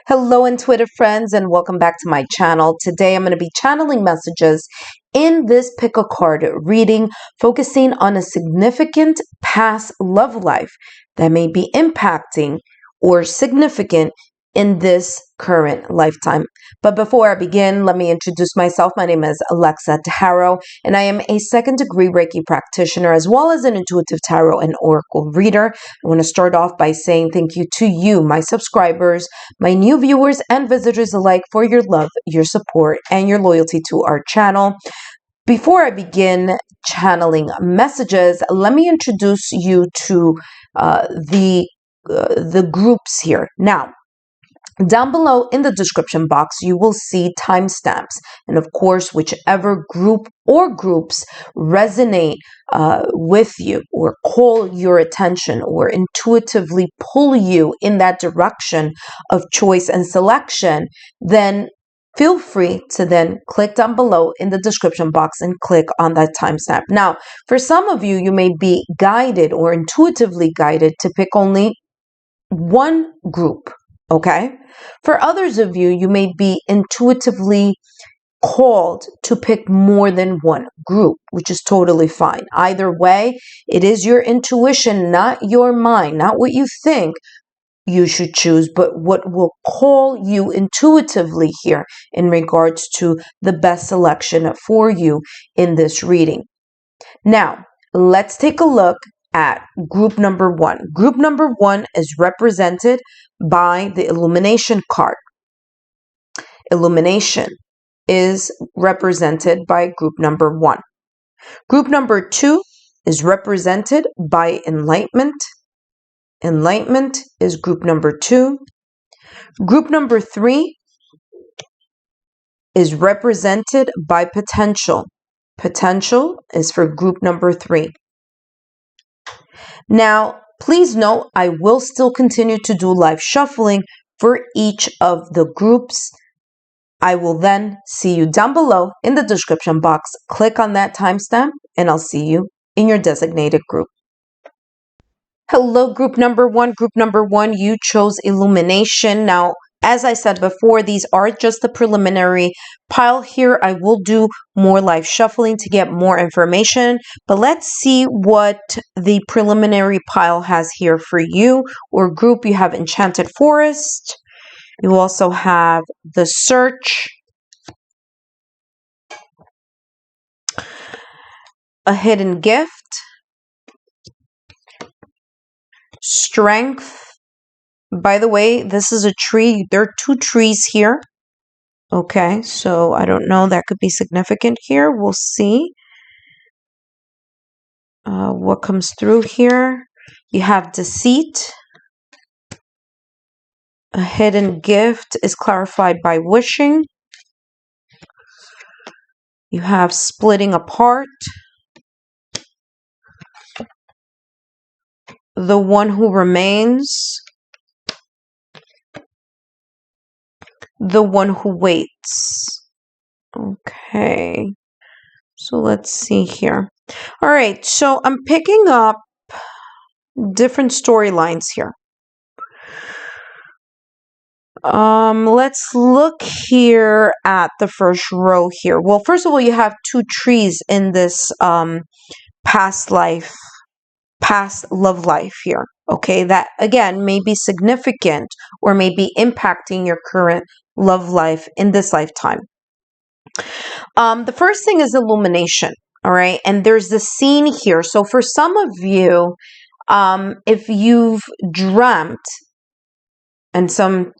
Hello, intuitive friends, and welcome back to my channel. Today, I'm going to be channeling messages in this pick a card reading, focusing on a significant past love life that may be impacting or significant in this current lifetime. But before I begin, let me introduce myself. My name is Lexa, and I am a second-degree Reiki practitioner as well as an intuitive tarot and oracle reader. I want to start off by saying thank you to you, my subscribers, my new viewers and visitors alike, for your love, your support, and your loyalty to our channel. Before I begin channeling messages, let me introduce you to the groups here. Now, down below in the description box, you will see timestamps. And of course, whichever group or groups resonate with you or call your attention or intuitively pull you in that direction of choice and selection, then feel free to then click down below in the description box and click on that timestamp. Now, for some of you, you may be guided or intuitively guided to pick only one group. Okay. For others of you, you may be intuitively called to pick more than one group, which is totally fine. Either way, it is your intuition, not your mind, not what you think you should choose, but what will call you intuitively here in regards to the best selection for you in this reading. Now, let's take a look at group number one. Group number one is represented by the Illumination card. Illumination is represented by group number one. Group number two is represented by Enlightenment. Enlightenment is group number two. Group number three is represented by Potential. Potential is for group number three. Now, please note, I will still continue to do live shuffling for each of the groups. I will then see you down below in the description box. Click on that timestamp and I'll see you in your designated group. Hello, group number one. Group number one, you chose Illumination. Now, as I said before, these are just the preliminary pile here. I will do more live shuffling to get more information, but let's see what the preliminary pile has here for you or group. You have Enchanted Forest. You also have The Search, A Hidden Gift, Strength. By the way, this is a tree. There are two trees here. Okay, so I don't know. That could be significant here. We'll see what comes through here. You have Deceit. A Hidden Gift is clarified by Wishing. You have Splitting Apart. The One Who Remains. The One Who Waits. Okay, so let's see here. All right, so I'm picking up different storylines here. Let's look here at the first row here. Well, first of all, you have two trees in this past love life here. Okay, that again may be significant or may be impacting your current love life in this lifetime. The first thing is Illumination. All right, and there's the scene here. So for some of you, if you've dreamt at some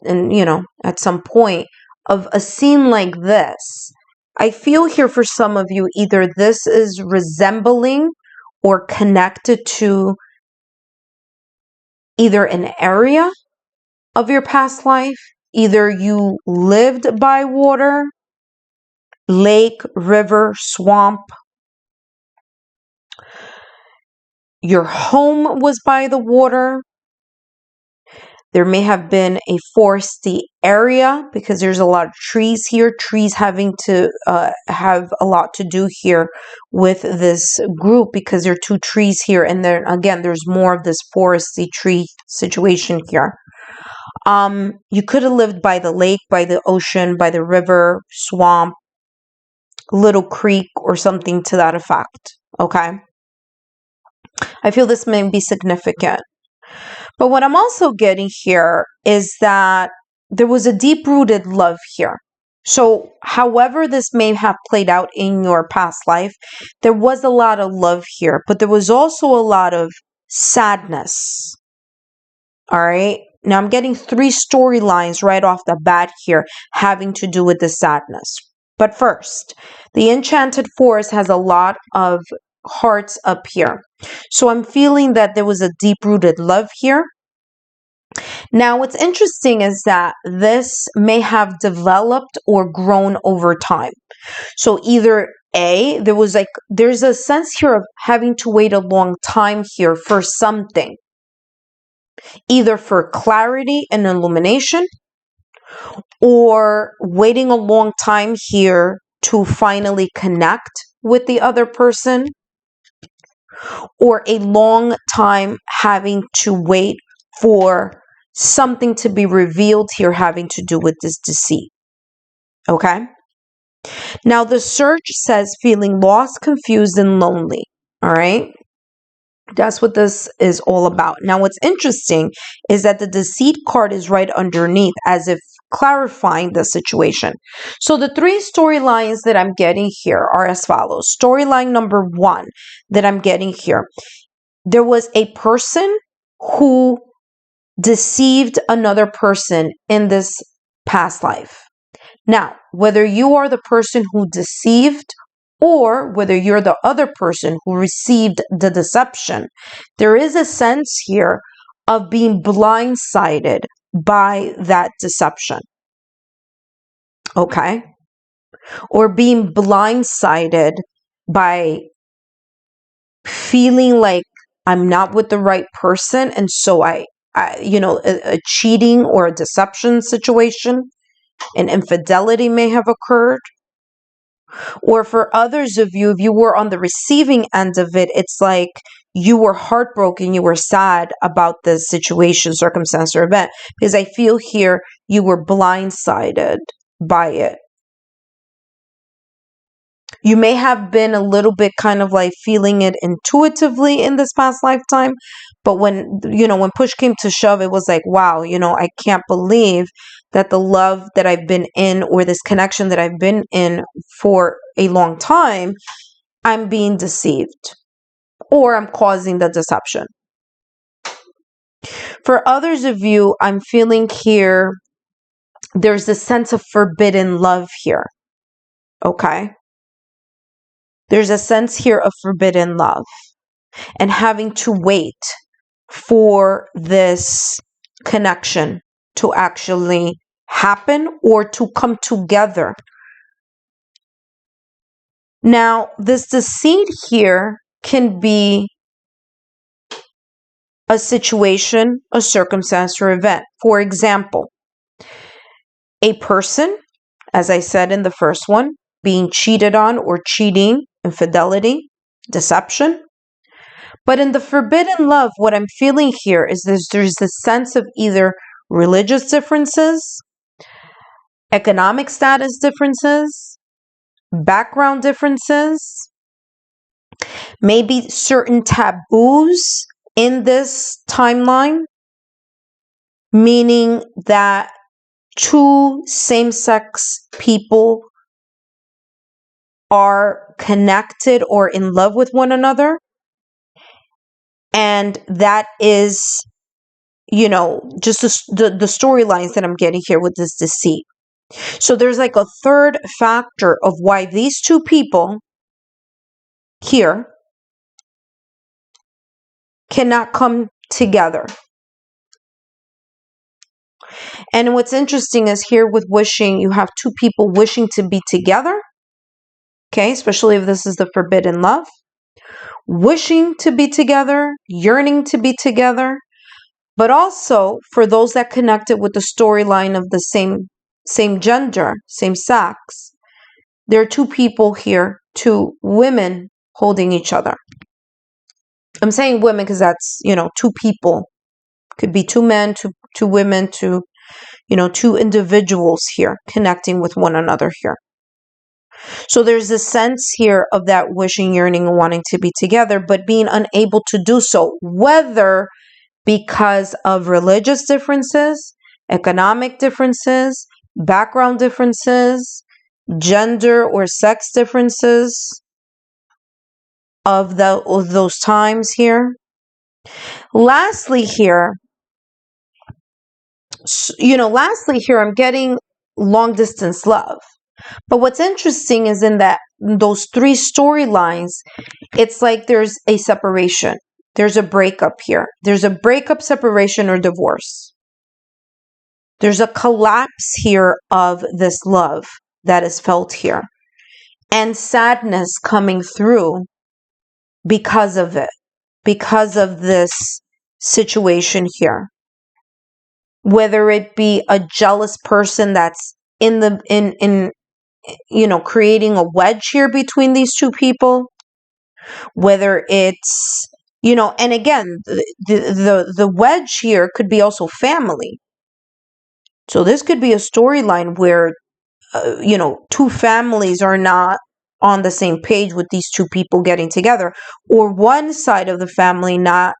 point of a scene like this, I feel here for some of you, either this is resembling or connected to either an area of your past life, either you lived by water, lake, river, swamp, your home was by the water. There may have been a foresty area because there's a lot of trees here. Trees having to have a lot to do here with this group because there are two trees here. And then again, there's more of this foresty tree situation here. You could have lived by the lake, by the ocean, by the river, swamp, little creek, or something to that effect. Okay. I feel this may be significant. But what I'm also getting here is that there was a deep-rooted love here. So, however this may have played out in your past life, there was a lot of love here, but there was also a lot of sadness. All right. Now, I'm getting 3 storylines right off the bat here having to do with the sadness. But first, the Enchanted Forest has a lot of hearts up here. So I'm feeling that there was a deep-rooted love here. Now, what's interesting is that this may have developed or grown over time. So either A, there's a sense here of having to wait a long time here for something, either for clarity and illumination, or waiting a long time here to finally connect with the other person, or a long time having to wait for something to be revealed here having to do with this deceit. Okay? Now, the search says feeling lost, confused, and lonely. All right? That's what this is all about. Now, what's interesting is that the deceit card is right underneath, as if clarifying the situation. So the 3 storylines that I'm getting here are as follows. Storyline number 1 that I'm getting here. There was a person who deceived another person in this past life. Now, whether you are the person who deceived or whether you're the other person who received the deception, there is a sense here of being blindsided by that deception. Okay? Or being blindsided by feeling like I'm not with the right person, and so a cheating or a deception situation, an infidelity may have occurred. Or for others of you, if you were on the receiving end of it, it's like you were heartbroken, you were sad about the situation, circumstance, or event, because I feel here you were blindsided by it. You may have been a little bit kind of like feeling it intuitively in this past lifetime, but when push came to shove, it was like, wow, I can't believe that the love that I've been in, or this connection that I've been in for a long time, I'm being deceived, or I'm causing the deception. For others of you, I'm feeling here, there's a sense of forbidden love here. Okay? There's a sense here of forbidden love and having to wait for this connection to actually happen or to come together. Now, this deceit here can be a situation, a circumstance, or event. For example, a person, as I said in the first one, being cheated on or cheating, infidelity, deception. But in the forbidden love, what I'm feeling here is there's a sense of either religious differences, economic status differences, background differences, maybe certain taboos in this timeline, meaning that 2 same-sex people are connected or in love with one another. And that is, just the storylines that I'm getting here with this deceit. So there's like a third factor of why these 2 people here cannot come together. And what's interesting is here with wishing, you have 2 people wishing to be together. Okay, especially if this is the forbidden love. Wishing to be together, yearning to be together. But also for those that connected with the storyline of the same gender, same sex, there are 2 people here, 2 women holding each other. I'm saying women because that's, 2 people. Could be 2 men, two women, two individuals here connecting with one another here. So there's a sense here of that wishing, yearning, and wanting to be together, but being unable to do so, whether because of religious differences, economic differences, background differences, gender or sex differences of those times here. Lastly here, I'm getting long distance love. But what's interesting is in those three storylines, it's like there's a separation. There's a breakup here. There's a breakup, separation, or divorce. There's a collapse here of this love that is felt here. And sadness coming through because of it, because of this situation here. Whether it be a jealous person that's creating a wedge here between these two people, whether it's, and again, the wedge here could be also family. So this could be a storyline where, two families are not on the same page with these two people getting together, or one side of the family not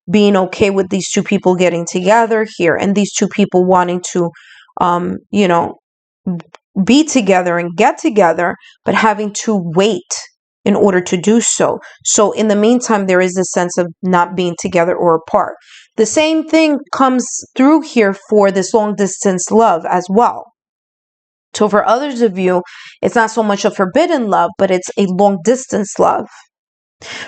being okay with these two people getting together here, and these two people wanting to, be together and get together, but having to wait in order to do so. So in the meantime, there is a sense of not being together or apart. The same thing comes through here for this long distance love as well. So for others of you, it's not so much a forbidden love, but it's a long distance love.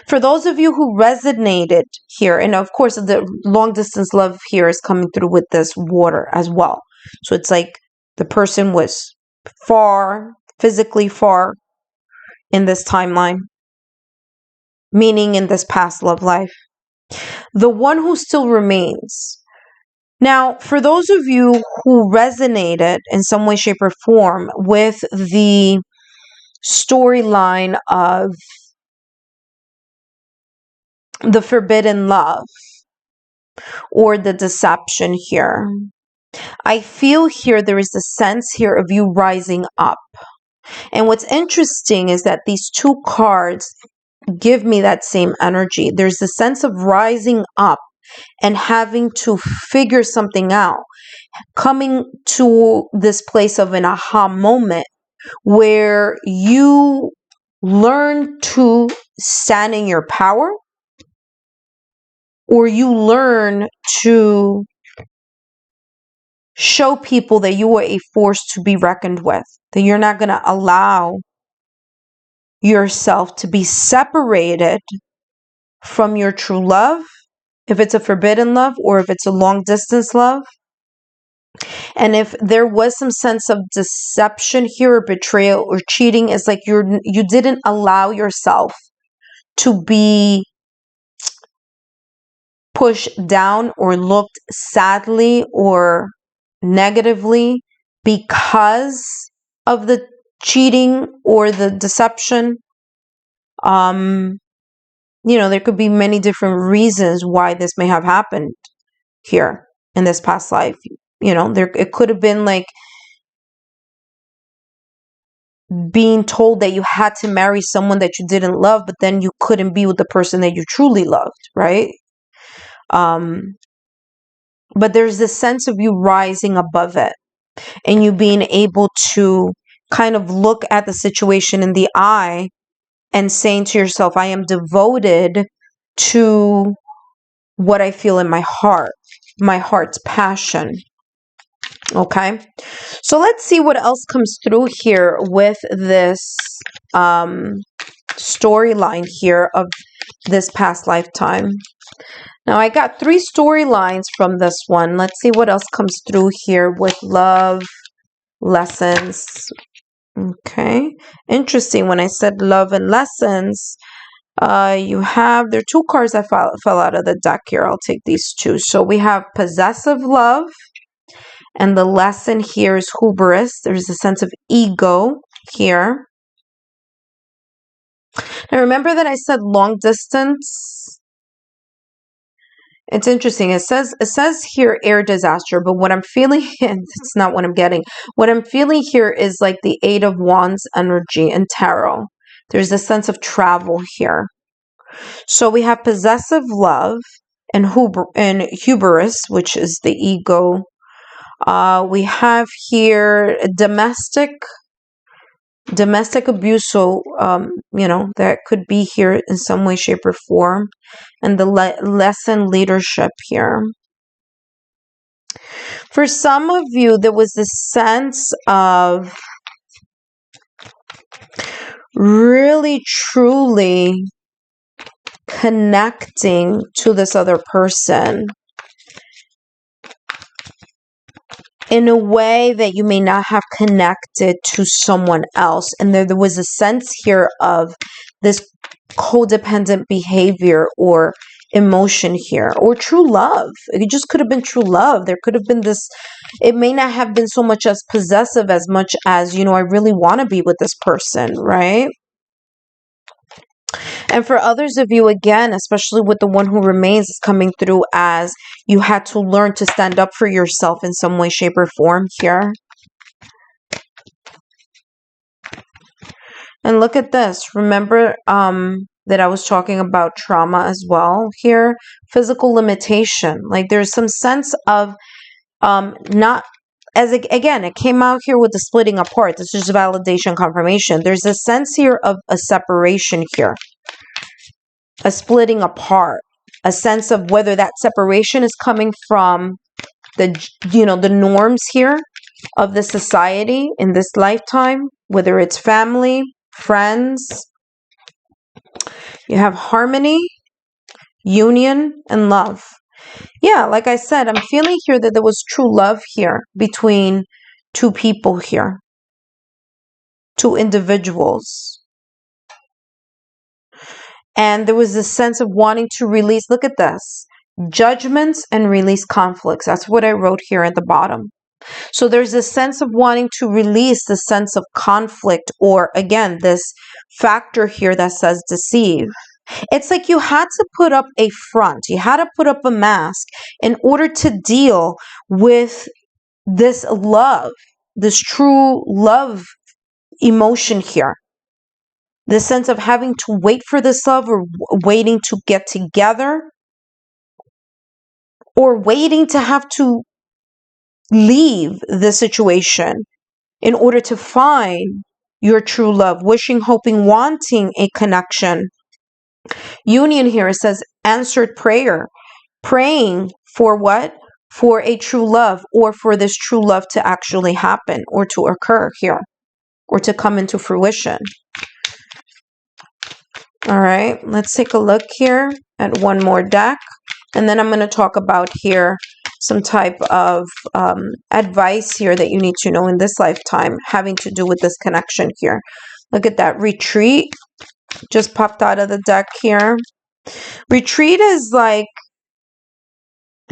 For those of you who resonated here, and of course the long distance love here is coming through with this water as well. So it's like the person was far, physically far in this timeline, meaning in this past love life. The one who still remains. Now, for those of you who resonated in some way, shape, or form with the storyline of the forbidden love or the deception here, I feel here there is a sense here of you rising up. And what's interesting is that these two cards give me that same energy. There's a sense of rising up and having to figure something out, coming to this place of an aha moment where you learn to stand in your power, or you learn to show people that you are a force to be reckoned with, that you're not going to allow yourself to be separated from your true love, if it's a forbidden love or if it's a long distance love. And if there was some sense of deception here, or betrayal or cheating, it's like you didn't allow yourself to be pushed down or looked sadly or negatively because of the cheating or the deception. There could be many different reasons why this may have happened here in this past life. It could have been like being told that you had to marry someone that you didn't love, but then you couldn't be with the person that you truly loved, right? But there's this sense of you rising above it and you being able to kind of look at the situation in the eye and saying to yourself, I am devoted to what I feel in my heart, my heart's passion. Okay, so let's see what else comes through here with this storyline here of this past lifetime. Now, I got 3 storylines from this one. Let's see what else comes through here with love lessons. Okay, interesting. When I said love and lessons, there are 2 cards that fell out of the deck here. I'll take these 2. So we have possessive love, and the lesson here is hubris. There's a sense of ego here. Now remember that I said long distance? It's interesting. It says here air disaster, but what I'm feeling, it's not what I'm getting. What I'm feeling here is like the Eight of Wands energy in tarot. There's a sense of travel here. So we have possessive love and hubris, which is the ego. We have here domestic abuse, so that could be here in some way, shape, or form, and the lesson leadership here. For some of you, there was this sense of really truly connecting to this other person in a way that you may not have connected to someone else. And there was a sense here of this codependent behavior or emotion here, or true love. It just could have been true love. There could have been this, it may not have been so much as possessive as much as, I really want to be with this person, right? And for others of you, again, especially with the one who remains, is coming through as you had to learn to stand up for yourself in some way, shape, or form here. And look at this. Remember that I was talking about trauma as well here? Physical limitation. Like there's some sense of not, again, it came out here with the splitting apart. This is validation, confirmation. There's a sense here of a separation here. A splitting apart, a sense of whether that separation is coming from the norms here of the society in this lifetime, whether it's family, friends. You have harmony, union, and love. Yeah, like I said, I'm feeling here that there was true love here between two people here, two individuals. And there was this sense of wanting to release, look at this, judgments and release conflicts. That's what I wrote here at the bottom. So there's this sense of wanting to release the sense of conflict, or again, this factor here that says deceive. It's like you had to put up a front. You had to put up a mask in order to deal with this love, this true love emotion here. The sense of having to wait for this love, or waiting to get together, or waiting to have to leave the situation in order to find your true love, wishing, hoping, wanting a connection. Union here, it says answered prayer, praying for what? For a true love, or for this true love to actually happen, or to occur here, or to come into fruition. All right, let's take a look here at one more deck. And then I'm going to talk about here some type of advice here that you need to know in this lifetime having to do with this connection here. Look at that. Retreat just popped out of the deck here. Retreat is like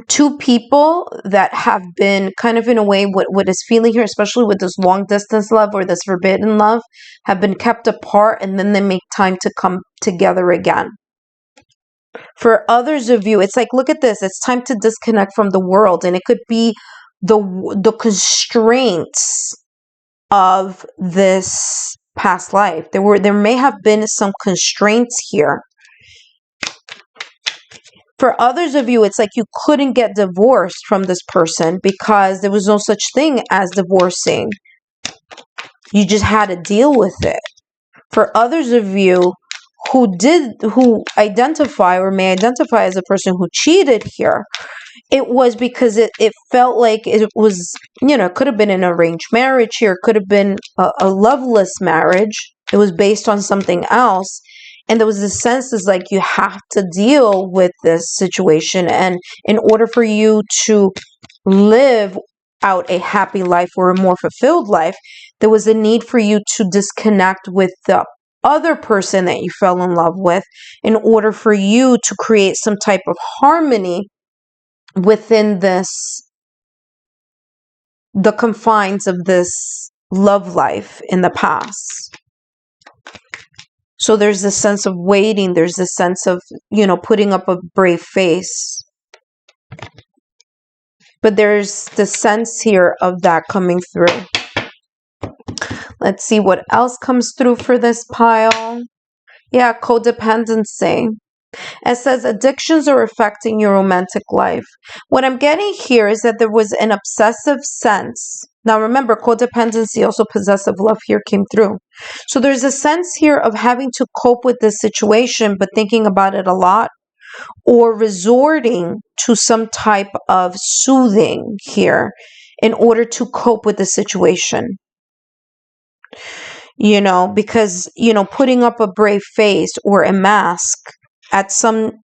two people that have been kind of, in a way, what is feeling here, especially with this long distance love or this forbidden love, have been kept apart, and then they make time to come together again. For others of you, it's like, look at this, it's time to disconnect from the world, and it could be the constraints of this past life. There may have been some constraints here. For others of you, it's like you couldn't get divorced from this person because there was no such thing as divorcing. You just had to deal with it. For others of you who identify or may identify as a person who cheated here, it was because it felt like it was, it could have been an arranged marriage here, could have been a loveless marriage. It was based on something else. And there was this sense is like you have to deal with this situation. And in order for you to live out a happy life or a more fulfilled life, there was a need for you to disconnect with the other person that you fell in love with in order for you to create some type of harmony within the confines of this love life in the past. So there's this sense of waiting. There's this sense of, putting up a brave face. But there's the sense here of that coming through. Let's see what else comes through for this pile. Yeah, codependency. It says addictions are affecting your romantic life. What I'm getting here is that there was an obsessive sense. Now remember, codependency, also possessive love here came through. So there's a sense here of having to cope with this situation, but thinking about it a lot, or resorting to some type of soothing here in order to cope with the situation. You know, because, you know, putting up a brave face or a mask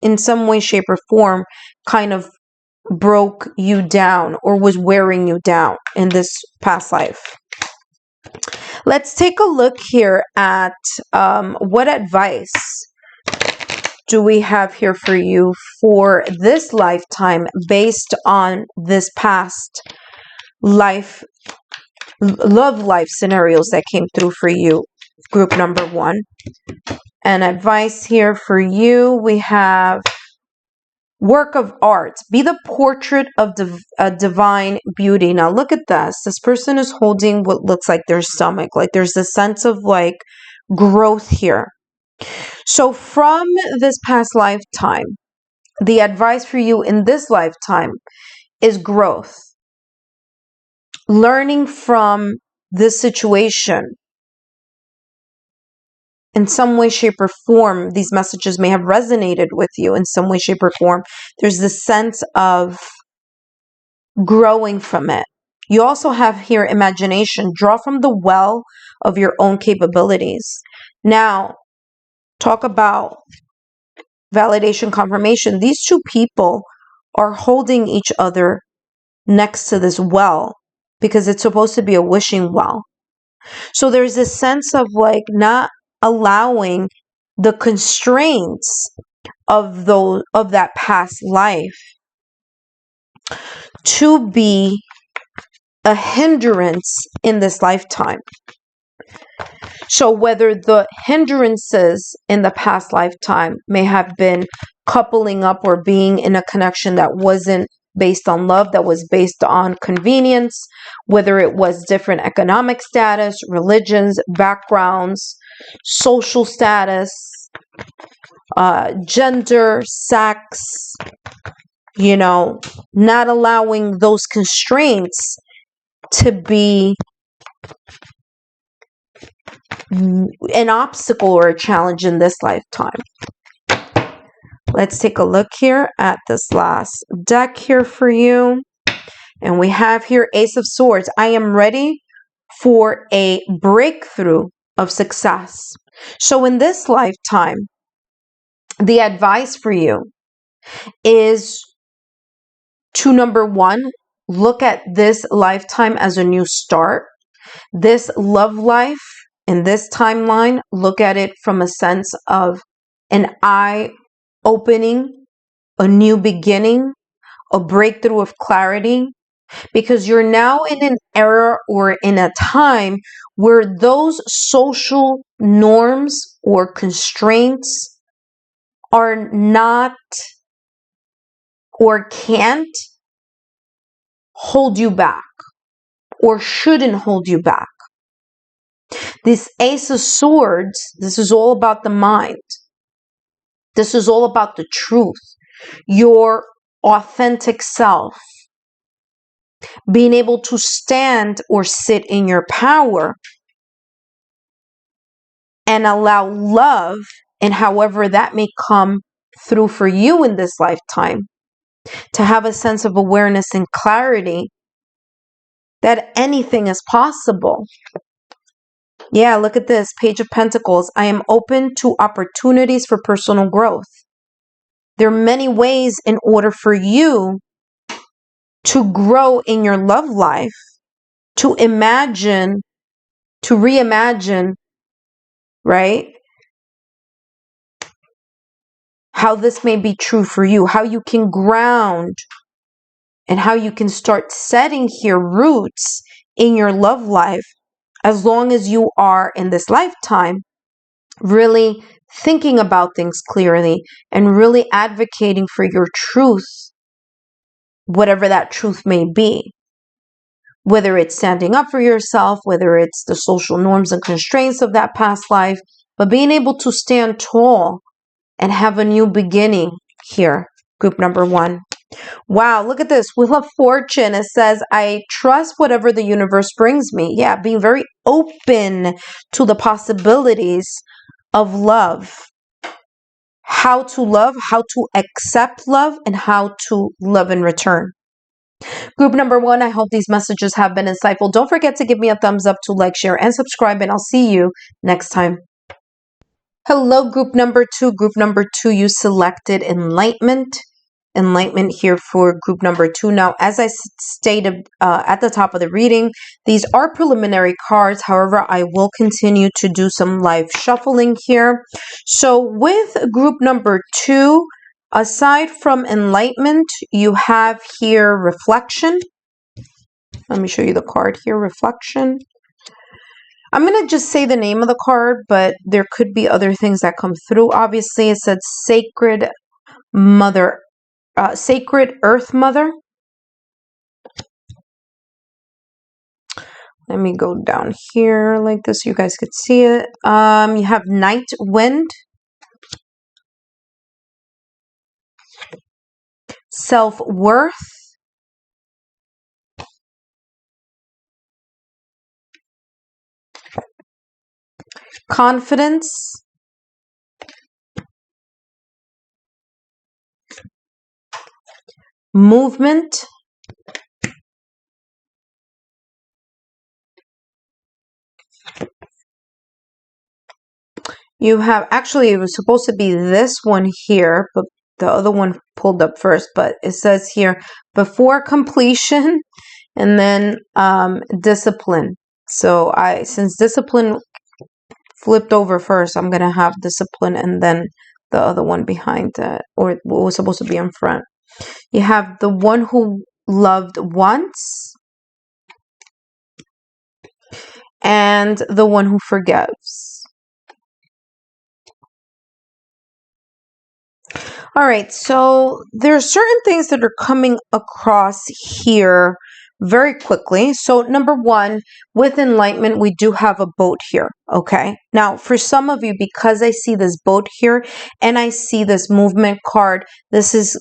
in some way, shape, or form kind of broke you down or was wearing you down in this past life. Let's take a look here at what advice do we have here for you for this lifetime based on this past life, love life scenarios that came through for you, group number 1. And advice here for you, we have work of art. Be the portrait of divine beauty. Now look at this. This person is holding what looks like their stomach. Like there's a sense of like growth here. So from this past lifetime, the advice for you in this lifetime is growth. Learning from this situation. In some way, shape, or form, these messages may have resonated with you in some way, shape, or form. There's this sense of growing from it. You also have here imagination. Draw from the well of your own capabilities. Now, talk about validation, confirmation. These two people are holding each other next to this well because it's supposed to be a wishing well. So there's this sense of like not allowing the constraints of that past life to be a hindrance in this lifetime. So whether the hindrances in the past lifetime may have been coupling up or being in a connection that wasn't based on love, that was based on convenience, whether it was different economic status, religions, backgrounds, social status, gender, sex, you know, not allowing those constraints to be an obstacle or a challenge in this lifetime. Let's take a look here at this last deck here for you. And we have here Ace of Swords. I am ready for a breakthrough of success. So in this lifetime, the advice for you is to, number 1, look at this lifetime as a new start. This love life in this timeline, look at it from a sense of an eye opening, a new beginning, a breakthrough of clarity, because you're now in an era or in a time where those social norms or constraints are not or can't hold you back or shouldn't hold you back. This Ace of Swords, this is all about the mind. This is all about the truth, your authentic self, being able to stand or sit in your power and allow love, and however that may come through for you in this lifetime, to have a sense of awareness and clarity that anything is possible. Yeah, look at this, Page of Pentacles. I am open to opportunities for personal growth. There are many ways in order for you to grow in your love life, to imagine, to reimagine, right? How this may be true for you, how you can ground and how you can start setting here roots in your love life, as long as you are in this lifetime really thinking about things clearly and really advocating for your truth whatever that truth may be. Whether it's standing up for yourself, whether it's the social norms and constraints of that past life, but being able to stand tall and have a new beginning here. Group number 1. Wow, look at this. Wheel of Fortune. It says, I trust whatever the universe brings me. Yeah, being very open to the possibilities of love. How to love, how to accept love, and how to love in return. Group number 1, I hope these messages have been insightful. Don't forget to give me a thumbs up, to like, share, and subscribe, and I'll see you next time. Hello, group number 2. Group number 2, you selected Enlightenment. Enlightenment here for group number 2. Now, as I stated at the top of the reading, these are preliminary cards. However, I will continue to do some live shuffling here. So with group number 2, aside from Enlightenment, you have here Reflection. Let me show you the card here, Reflection. I'm going to just say the name of the card, but there could be other things that come through. Obviously, it said Sacred Mother, Sacred Earth Mother. Let me go down here like this so you guys could see it. You have Night Wind, Self-Worth, Confidence, Movement, you have, actually it was supposed to be this one here, but the other one pulled up first, but it says here, before completion, and then discipline. So since discipline flipped over first, I'm going to have discipline and then the other one behind that, or what was supposed to be in front. You have the one who loved once and the one who forgives. All right, so there are certain things that are coming across here very quickly. So number 1, with Enlightenment, we do have a boat here, okay? Now, for some of you, because I see this boat here and I see this movement card, this is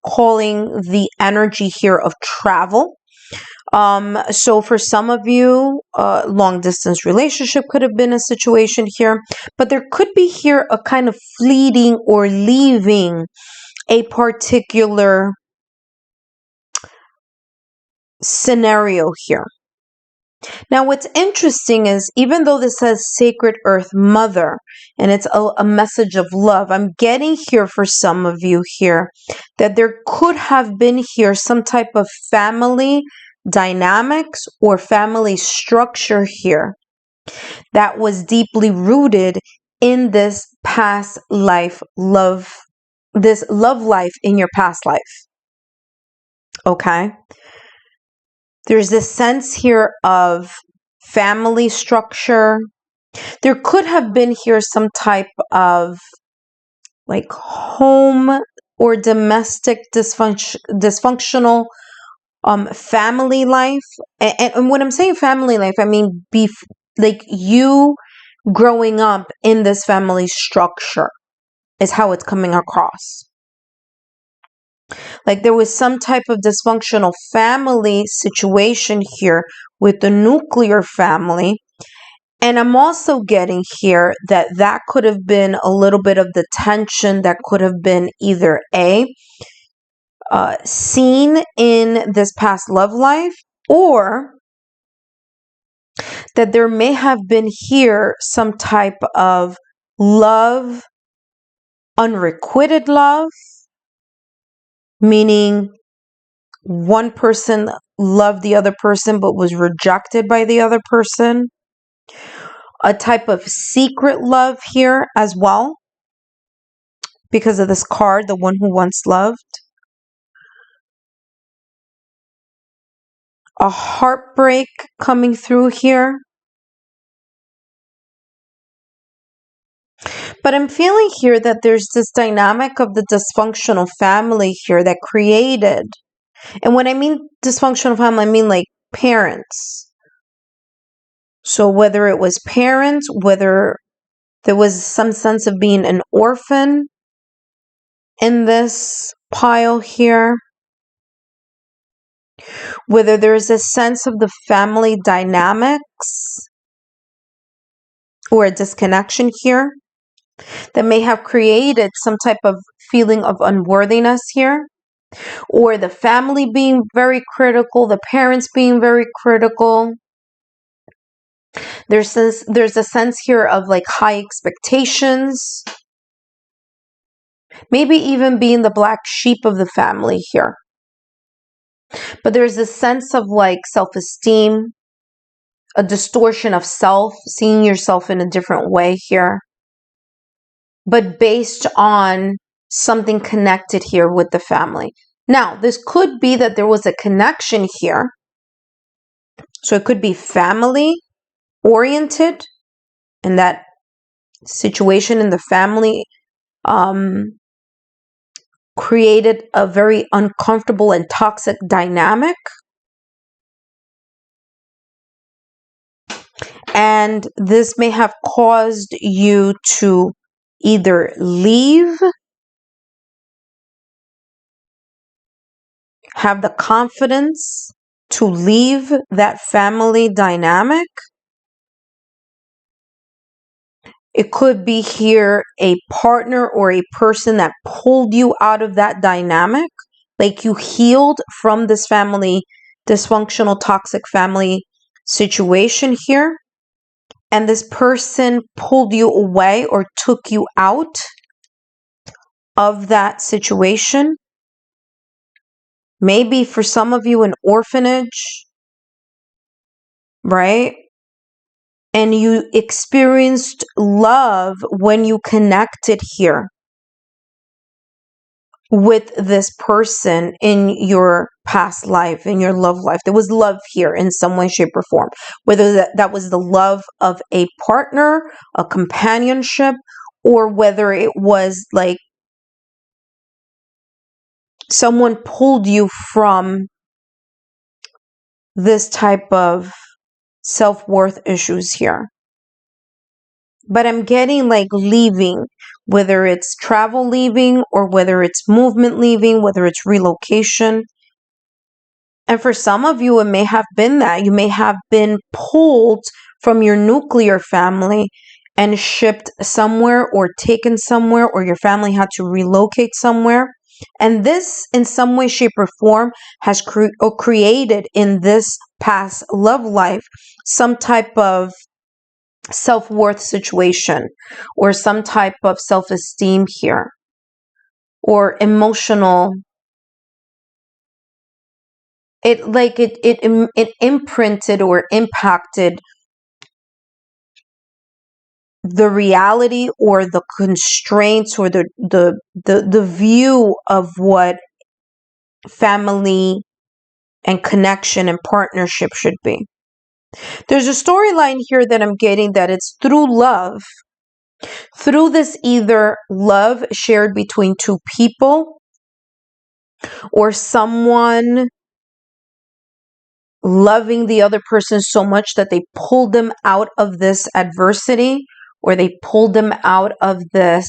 calling the energy here of travel. So for some of you, long distance relationship could have been a situation here, but there could be here a kind of fleeting or leaving a particular scenario here. Now, what's interesting is, even though this says Sacred Earth Mother, and it's a message of love, I'm getting here for some of you here that there could have been here some type of family dynamics or family structure here that was deeply rooted in this past life love, this love life in your past life. Okay? There's this sense here of family structure. There could have been here some type of like home or domestic dysfunctional family life. And when I'm saying family life, I mean like you growing up in this family structure is how it's coming across. Like there was some type of dysfunctional family situation here with the nuclear family. And I'm also getting here that that could have been a little bit of the tension that could have been either seen in this past love life, or that there may have been here some type of love, unrequited love, meaning one person loved the other person but was rejected by the other person. A type of secret love here as well, because of this card, the one who once loved. A heartbreak coming through here. But I'm feeling here that there's this dynamic of the dysfunctional family here that created And when I mean dysfunctional family, I mean like parents. So whether it was parents, whether there was some sense of being an orphan in this pile here, whether there's a sense of the family dynamics or a disconnection here that may have created some type of feeling of unworthiness here, or the family being very critical, the parents being very critical. There's a sense here of like high expectations, maybe even being the black sheep of the family here. But there's a sense of like self-esteem, a distortion of self, seeing yourself in a different way here, but based on something connected here with the family. Now, this could be that there was a connection here. So it could be family oriented, and that situation in the family created a very uncomfortable and toxic dynamic. And this may have caused you to either leave, have the confidence to leave that family dynamic. It could be here a partner or a person that pulled you out of that dynamic, like you healed from this family, dysfunctional, toxic family situation here, and this person pulled you away or took you out of that situation. Maybe for some of you, an orphanage, right? And you experienced love when you connected here with this person in your past life, in your love life. There was love here in some way, shape, or form. Whether that was the love of a partner, a companionship, or whether it was like someone pulled you from this type of self-worth issues here. But I'm getting like leaving, whether it's travel leaving or whether it's movement leaving, whether it's relocation. And for some of you, it may have been that you may have been pulled from your nuclear family and shipped somewhere or taken somewhere, or your family had to relocate somewhere. And this, in some way, shape, or form, has created in this past love life some type of self-worth situation or some type of self-esteem here, or emotional. It imprinted or impacted the reality or the constraints or the view of what family and connection and partnership should be. There's a storyline here that I'm getting that it's through love, through this either love shared between two people or someone loving the other person so much that they pulled them out of this adversity, or they pulled them out of this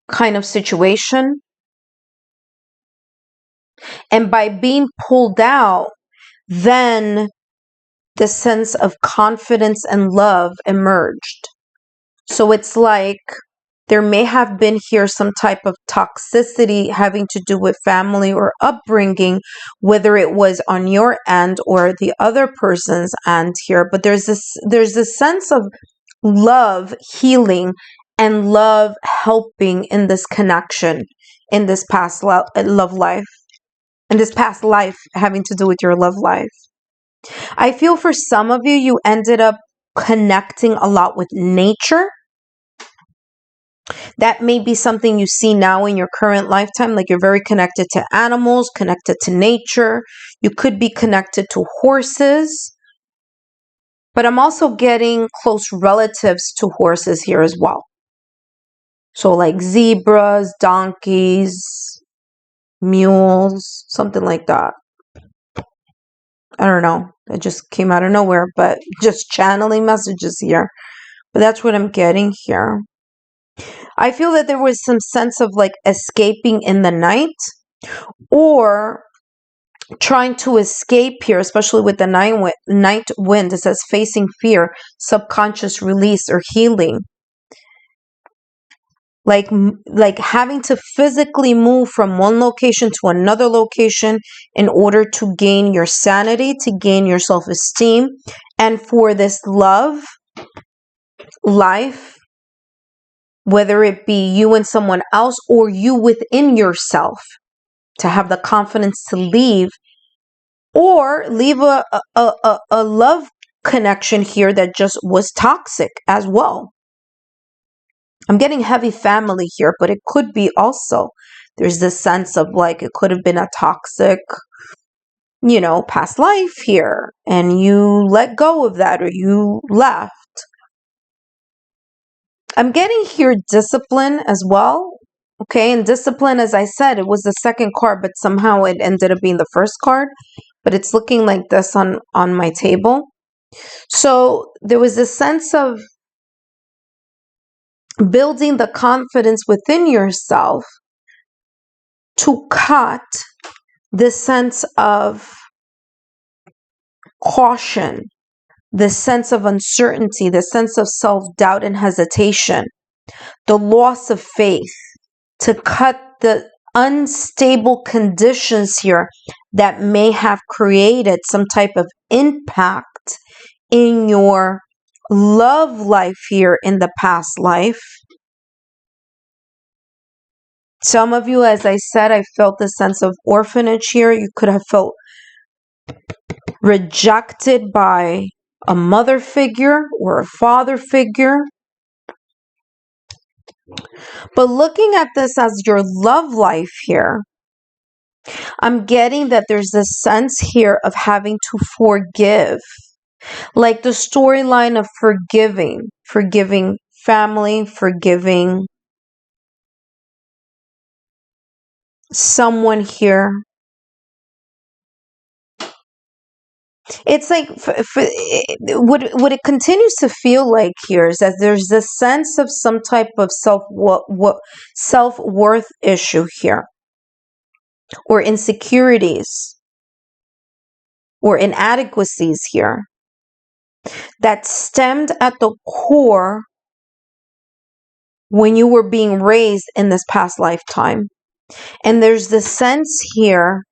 kind of situation. And by being pulled out, then the sense of confidence and love emerged. So it's like there may have been here some type of toxicity having to do with family or upbringing, whether it was on your end or the other person's end here. But there's this sense of love healing and love helping in this connection, in this past love life, in this past life having to do with your love life. I feel for some of you, you ended up connecting a lot with nature. That may be something you see now in your current lifetime, like you're very connected to animals, connected to nature. You could be connected to horses. But I'm also getting close relatives to horses here as well. So like zebras, donkeys, mules, something like that. I don't know. It just came out of nowhere, but just channeling messages here. But that's what I'm getting here. I feel that there was some sense of like escaping in the night, or trying to escape here, especially with the night wind. It says facing fear, subconscious release, or healing. Like having to physically move from one location to another location in order to gain your sanity, to gain your self-esteem, and for this love life, whether it be you and someone else or you within yourself, to have the confidence to leave, or leave a love connection here that just was toxic as well. I'm getting heavy family here, but it could be also, there's this sense of like, it could have been a toxic, past life here, and you let go of that, or you left. I'm getting here discipline as well. Okay, and discipline, as I said, it was the second card, but somehow it ended up being the first card. But it's looking like this on my table. So there was a sense of building the confidence within yourself to cut this sense of caution, the sense of uncertainty, the sense of self-doubt and hesitation, the loss of faith, to cut the unstable conditions here that may have created some type of impact in your love life here in the past life. Some of you, as I said, I felt the sense of orphanage here. You could have felt rejected by a mother figure or a father figure. But looking at this as your love life here, I'm getting that there's this sense here of having to forgive. Like the storyline of forgiving family, forgiving someone here. It's like what it continues to feel like here is that there's this sense of some type of self-worth issue here, or insecurities, or inadequacies here, that stemmed at the core when you were being raised in this past lifetime. And there's the sense here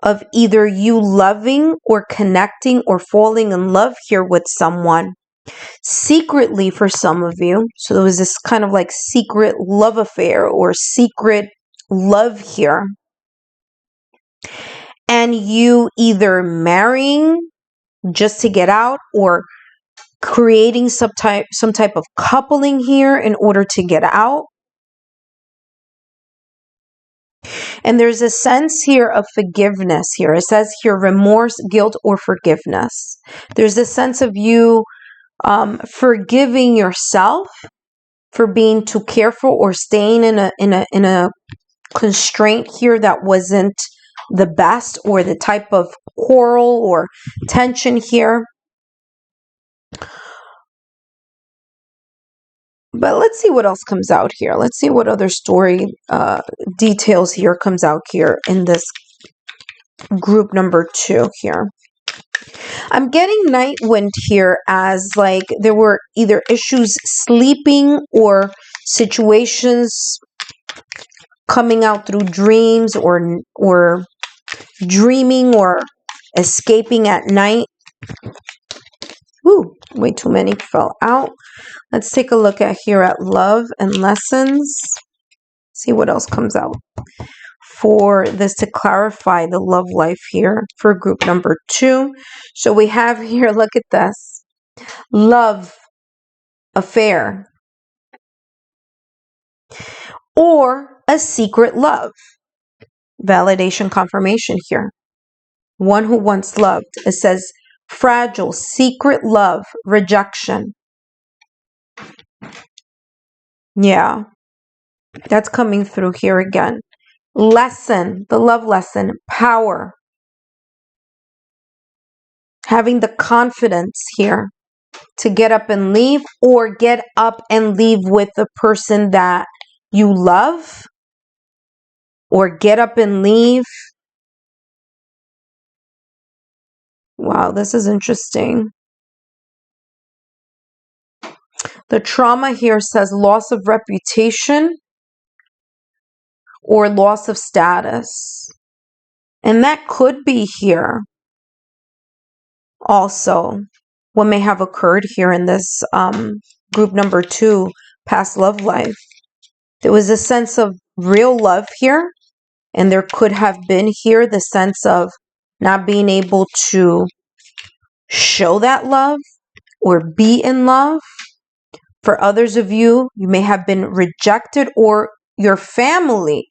of either you loving or connecting or falling in love here with someone secretly for some of you. So there was this kind of like secret love affair or secret love here. And you either marrying just to get out, or creating some type of coupling here in order to get out. And there's a sense here of forgiveness here. It says here remorse, guilt, or forgiveness. There's a sense of you forgiving yourself for being too careful or staying in a constraint here that wasn't the best, or the type of quarrel or tension here. But let's see what else comes out here. Let's see what other story details here comes out here in this group number 2 here. I'm getting night wind here as like there were either issues sleeping or situations coming out through dreams, or dreaming or escaping at night. Ooh, way too many fell out. Let's take a look at here at love and lessons. See what else comes out for this to clarify the love life here for group number 2. So we have here, look at this. Love affair. Or a secret love. Validation confirmation here. One who once loved. It says fragile, secret love, rejection. Yeah, that's coming through here again. lesson, the love lesson, power, having the confidence here to get up and leave, or get up and leave with the person that you love, or get up and leave. Wow, this is interesting. The trauma here says loss of reputation or loss of status. And that could be here also what may have occurred here in this group number 2, past love life. There was a sense of real love here, and there could have been here the sense of not being able to show that love or be in love. For others of you, you may have been rejected, or your family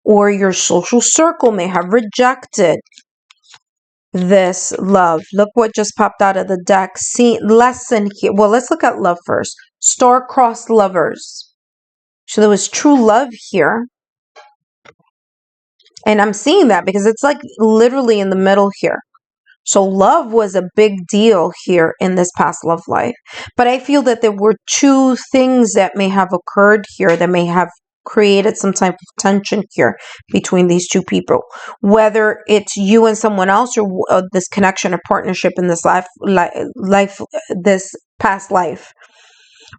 or your social circle may have rejected this love. Look what just popped out of the deck. See, lesson here. Well, let's look at love first. Star-crossed lovers. So there was true love here. And I'm seeing that because it's like literally in the middle here. So love was a big deal here in this past love life. But I feel that there were two things that may have occurred here that may have created some type of tension here between these two people. Whether it's you and someone else, or this connection or partnership in this this past life.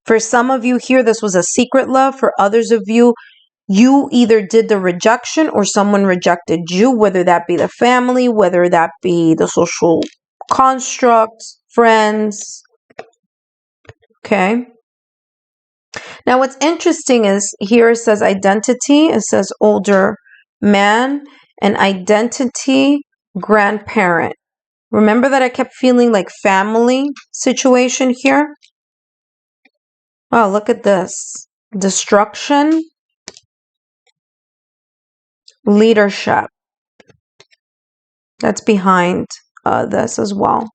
For some of you here, this was a secret love. For others of you, you either did the rejection or someone rejected you, whether that be the family, whether that be the social construct, friends. Okay. Now, what's interesting is here it says identity. It says older man, and identity, grandparent. Remember that I kept feeling like family situation here? Wow, look at this. Destruction. Leadership. That's behind this as well.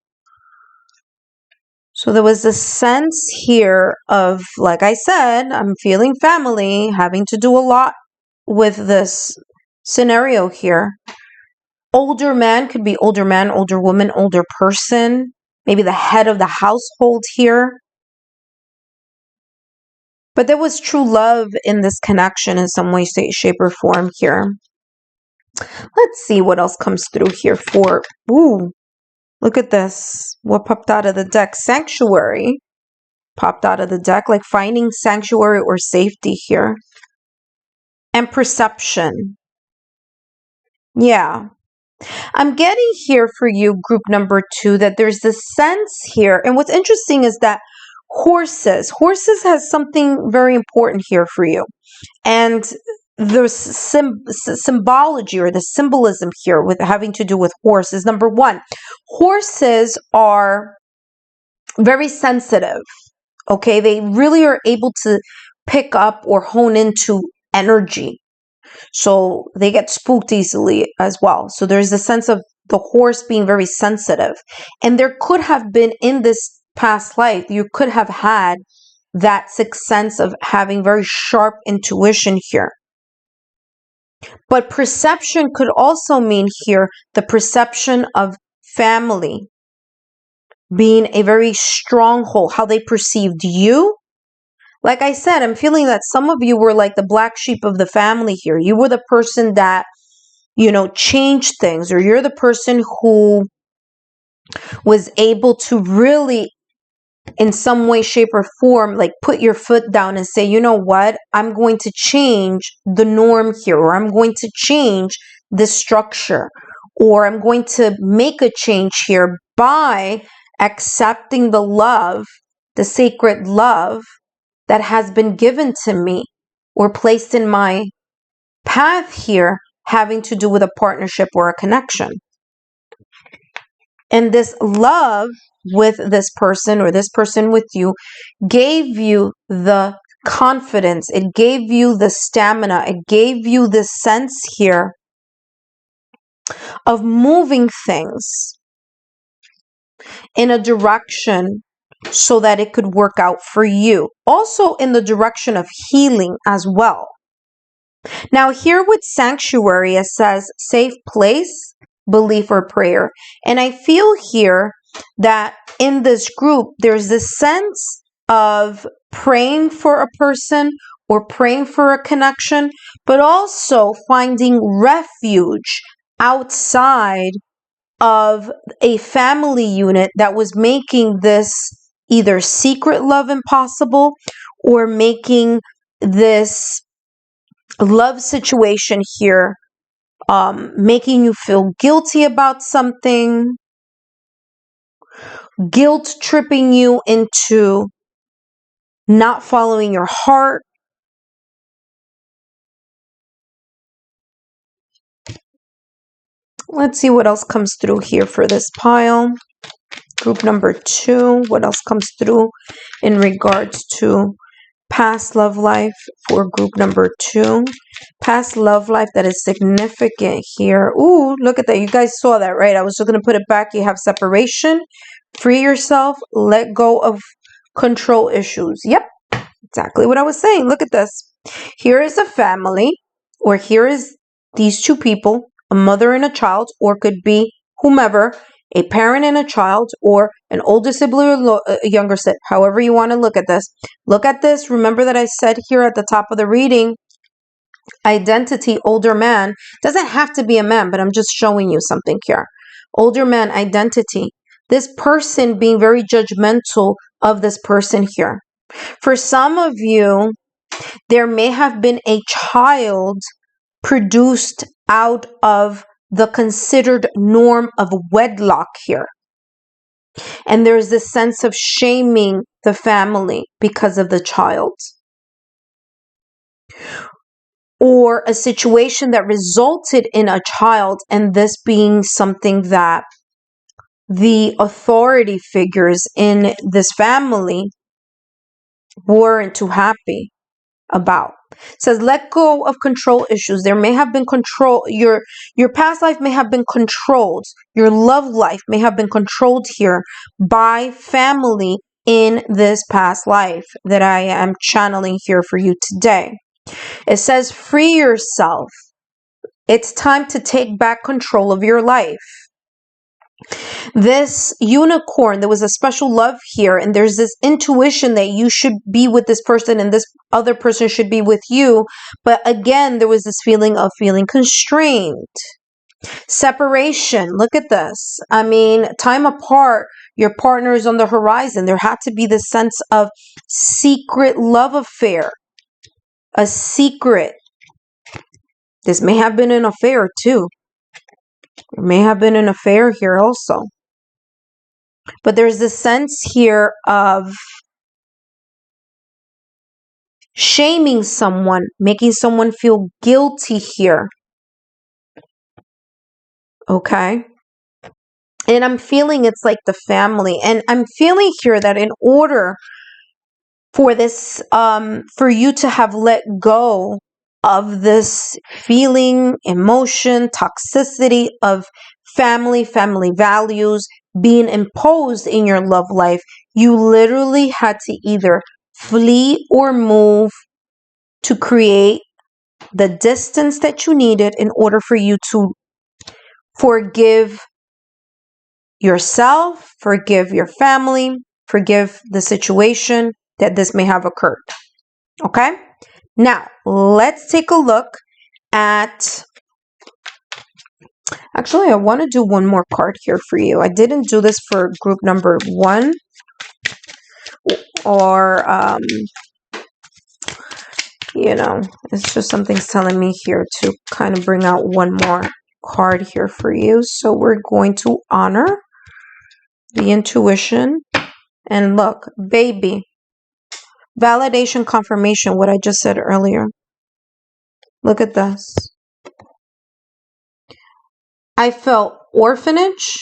So there was a sense here of, like I said, I'm feeling family, having to do a lot with this scenario here. Older man could be older man, older woman, older person, maybe the head of the household here. But there was true love in this connection in some way, shape, or form here. Let's see what else comes through here for, ooh, look at this. What popped out of the deck? Sanctuary popped out of the deck, like finding sanctuary or safety here. And perception. Yeah. I'm getting here for you, group number 2, that there's this sense here. And what's interesting is that horses has something very important here for you. And the symbology or the symbolism here with having to do with horses. Number 1, horses are very sensitive. Okay, they really are able to pick up or hone into energy. So they get spooked easily as well. So there's a sense of the horse being very sensitive. And there could have been in this past life, you could have had that sixth sense of having very sharp intuition here. But perception could also mean here the perception of family being a very stronghold, how they perceived you. Like I said, I'm feeling that some of you were like the black sheep of the family here. You were the person that, changed things, or you're the person who was able to really, in some way, shape, or form, like put your foot down and say, you know what, I'm going to change the norm here, or I'm going to change this structure, or I'm going to make a change here by accepting the love, the sacred love that has been given to me or placed in my path here, having to do with a partnership or a connection. And this love with this person or this person with you gave you the confidence. It gave you the stamina. It gave you the sense here of moving things in a direction so that it could work out for you. Also in the direction of healing as well. Now here with sanctuary, it says safe place, belief, or prayer. And I feel here that in this group, there's this sense of praying for a person or praying for a connection, but also finding refuge outside of a family unit that was making this either secret love impossible or making this love situation here making you feel guilty about something, guilt tripping you into not following your heart. Let's see what else comes through here for this pile. Group number 2, what else comes through in regards to past love life for group number 2? Past love life that is significant here. Ooh, look at that. You guys saw that, right? I was just going to put it back. You have separation, free yourself, let go of control issues. Yep, exactly what I was saying. Look at this. Here is a family, or here is these two people, a mother and a child, or could be whomever, a parent and a child, or an older sibling or a younger sibling, however you want to look at this. Look at this. Remember that I said here at the top of the reading, identity, older man. Doesn't have to be a man, but I'm just showing you something here. Older man, identity. This person being very judgmental of this person here. For some of you, there may have been a child produced out of the considered norm of wedlock here. And there's this sense of shaming the family because of the child. Or a situation that resulted in a child, and this being something that the authority figures in this family weren't too happy about. It says, let go of control issues. There may have been control. Your past life may have been controlled. Your love life may have been controlled here by family in this past life that I am channeling here for you today. It says, free yourself. It's time to take back control of your life. This unicorn, there was a special love here, and there's this intuition that you should be with this person and this other person should be with you. But again, there was this feeling of feeling constrained. Separation. Look at this. I mean, time apart, your partner is on the horizon. There had to be this sense of secret love affair. A secret. This may have been an affair too. There may have been an affair here also. But there's this sense here of shaming someone, making someone feel guilty here. Okay? And I'm feeling it's like the family. And I'm feeling here that in order for this, for you to have let go of this feeling, emotion, toxicity of family values being imposed in your love life, you literally had to either flee or move to create the distance that you needed in order for you to forgive yourself, forgive your family, forgive the situation that this may have occurred. Okay? Now, let's take a look at... Actually, I want to do one more card here for you. I didn't do this for group number 1. Or, you know, it's just something's telling me here to kind of bring out one more card here for you. So we're going to honor the intuition. And look, baby. Validation, confirmation, what I just said earlier. Look at this. I felt orphanage.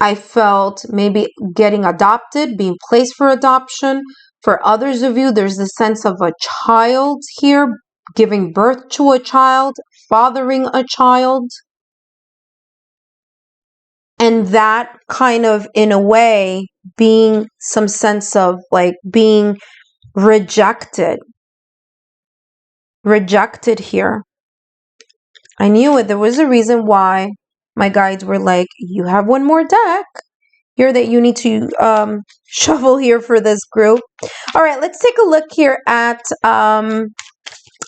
I felt maybe getting adopted, being placed for adoption. For others of you, there's the sense of a child here, giving birth to a child, fathering a child. And that kind of, in a way, being some sense of like being rejected. Rejected here. I knew it. There was a reason why my guides were like, you have one more deck here that you need to shuffle here for this group. All right, let's take a look here at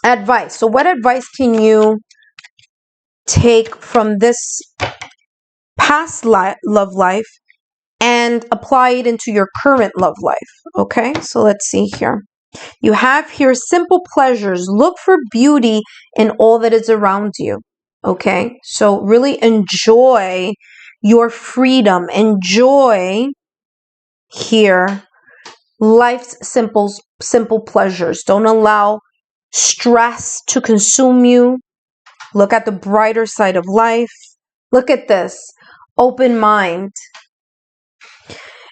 advice. So what advice can you take from this past love life and apply it into your current love life? Okay, so let's see here. You have here simple pleasures. Look for beauty in all that is around you. Okay, so really enjoy your freedom. Enjoy here life's simple pleasures. Don't allow stress to consume you. Look at the brighter side of life. Look at this. Open mind.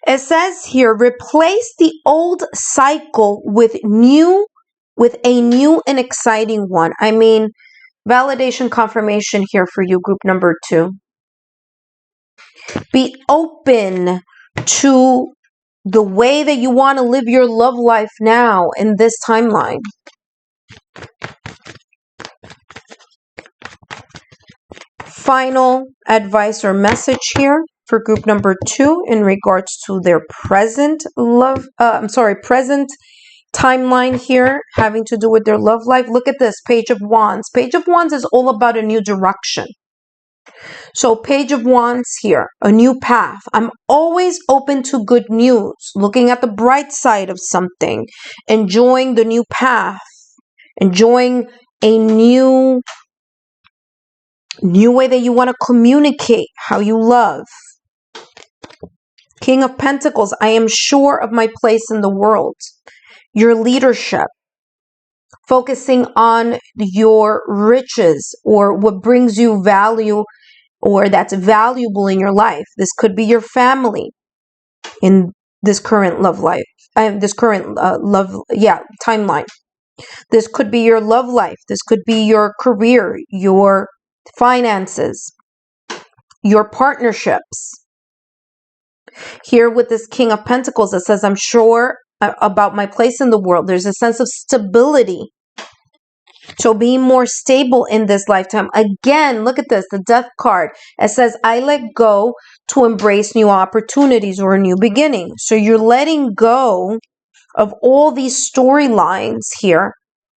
It says here, replace the old cycle with a new and exciting one. I mean, validation confirmation here for you, group number 2. Be open to the way that you want to live your love life now in this timeline. Final advice or message here for group number 2 in regards to their present present timeline here having to do with their love life. Look at this, Page of Wands. Page of Wands is all about a new direction. So Page of Wands here, a new path. I'm always open to good news, looking at the bright side of something, enjoying the new path, enjoying a new way that you want to communicate how you love. King of Pentacles, I am sure of my place in the world. Your leadership, focusing on your riches or what brings you value or that's valuable in your life. This could be your family in this current love life, timeline. This could be your love life. This could be your career, your finances, your partnerships. Here with this King of Pentacles, it says, I'm sure about my place in the world. There's a sense of stability. So being more stable in this lifetime. Again, look at this, the Death card. It says, I let go to embrace new opportunities or a new beginning. So you're letting go of all these storylines here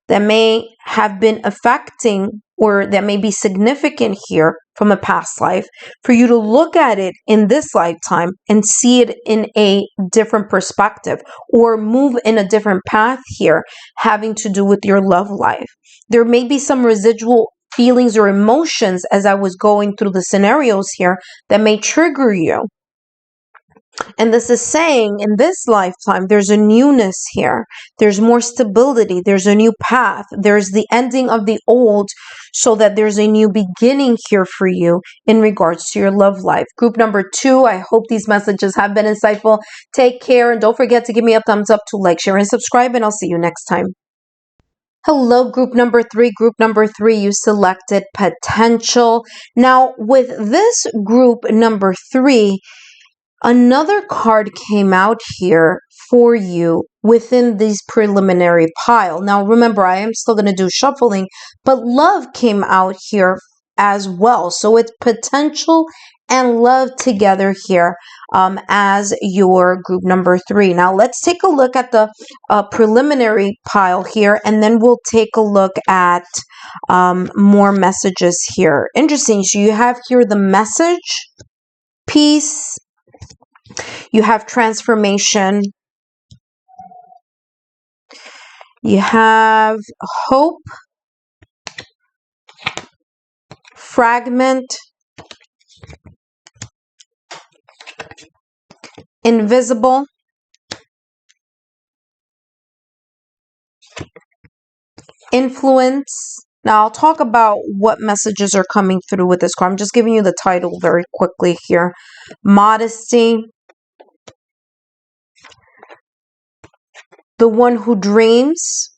that may have been affecting or that may be significant here from a past life, for you to look at it in this lifetime and see it in a different perspective or move in a different path here having to do with your love life. There may be some residual feelings or emotions as I was going through the scenarios here that may trigger you. And this is saying in this lifetime, there's a newness here. There's more stability. There's a new path. There's the ending of the old so that there's a new beginning here for you in regards to your love life. Group number 2, I hope these messages have been insightful. Take care and don't forget to give me a thumbs up to like, share, and subscribe, and I'll see you next time. Hello, group number 3. Group number 3, you selected potential. Now, with this group number 3, another card came out here for you within these preliminary pile. Now, remember, I am still going to do shuffling, but love came out here as well. So it's potential and love together here as your group number 3. Now, let's take a look at the preliminary pile here, and then we'll take a look at more messages here. Interesting. So you have here the message, peace. You have transformation. You have hope, fragment, invisible, influence. Now, I'll talk about what messages are coming through with this card. I'm just giving you the title very quickly here. Modesty, the one who dreams,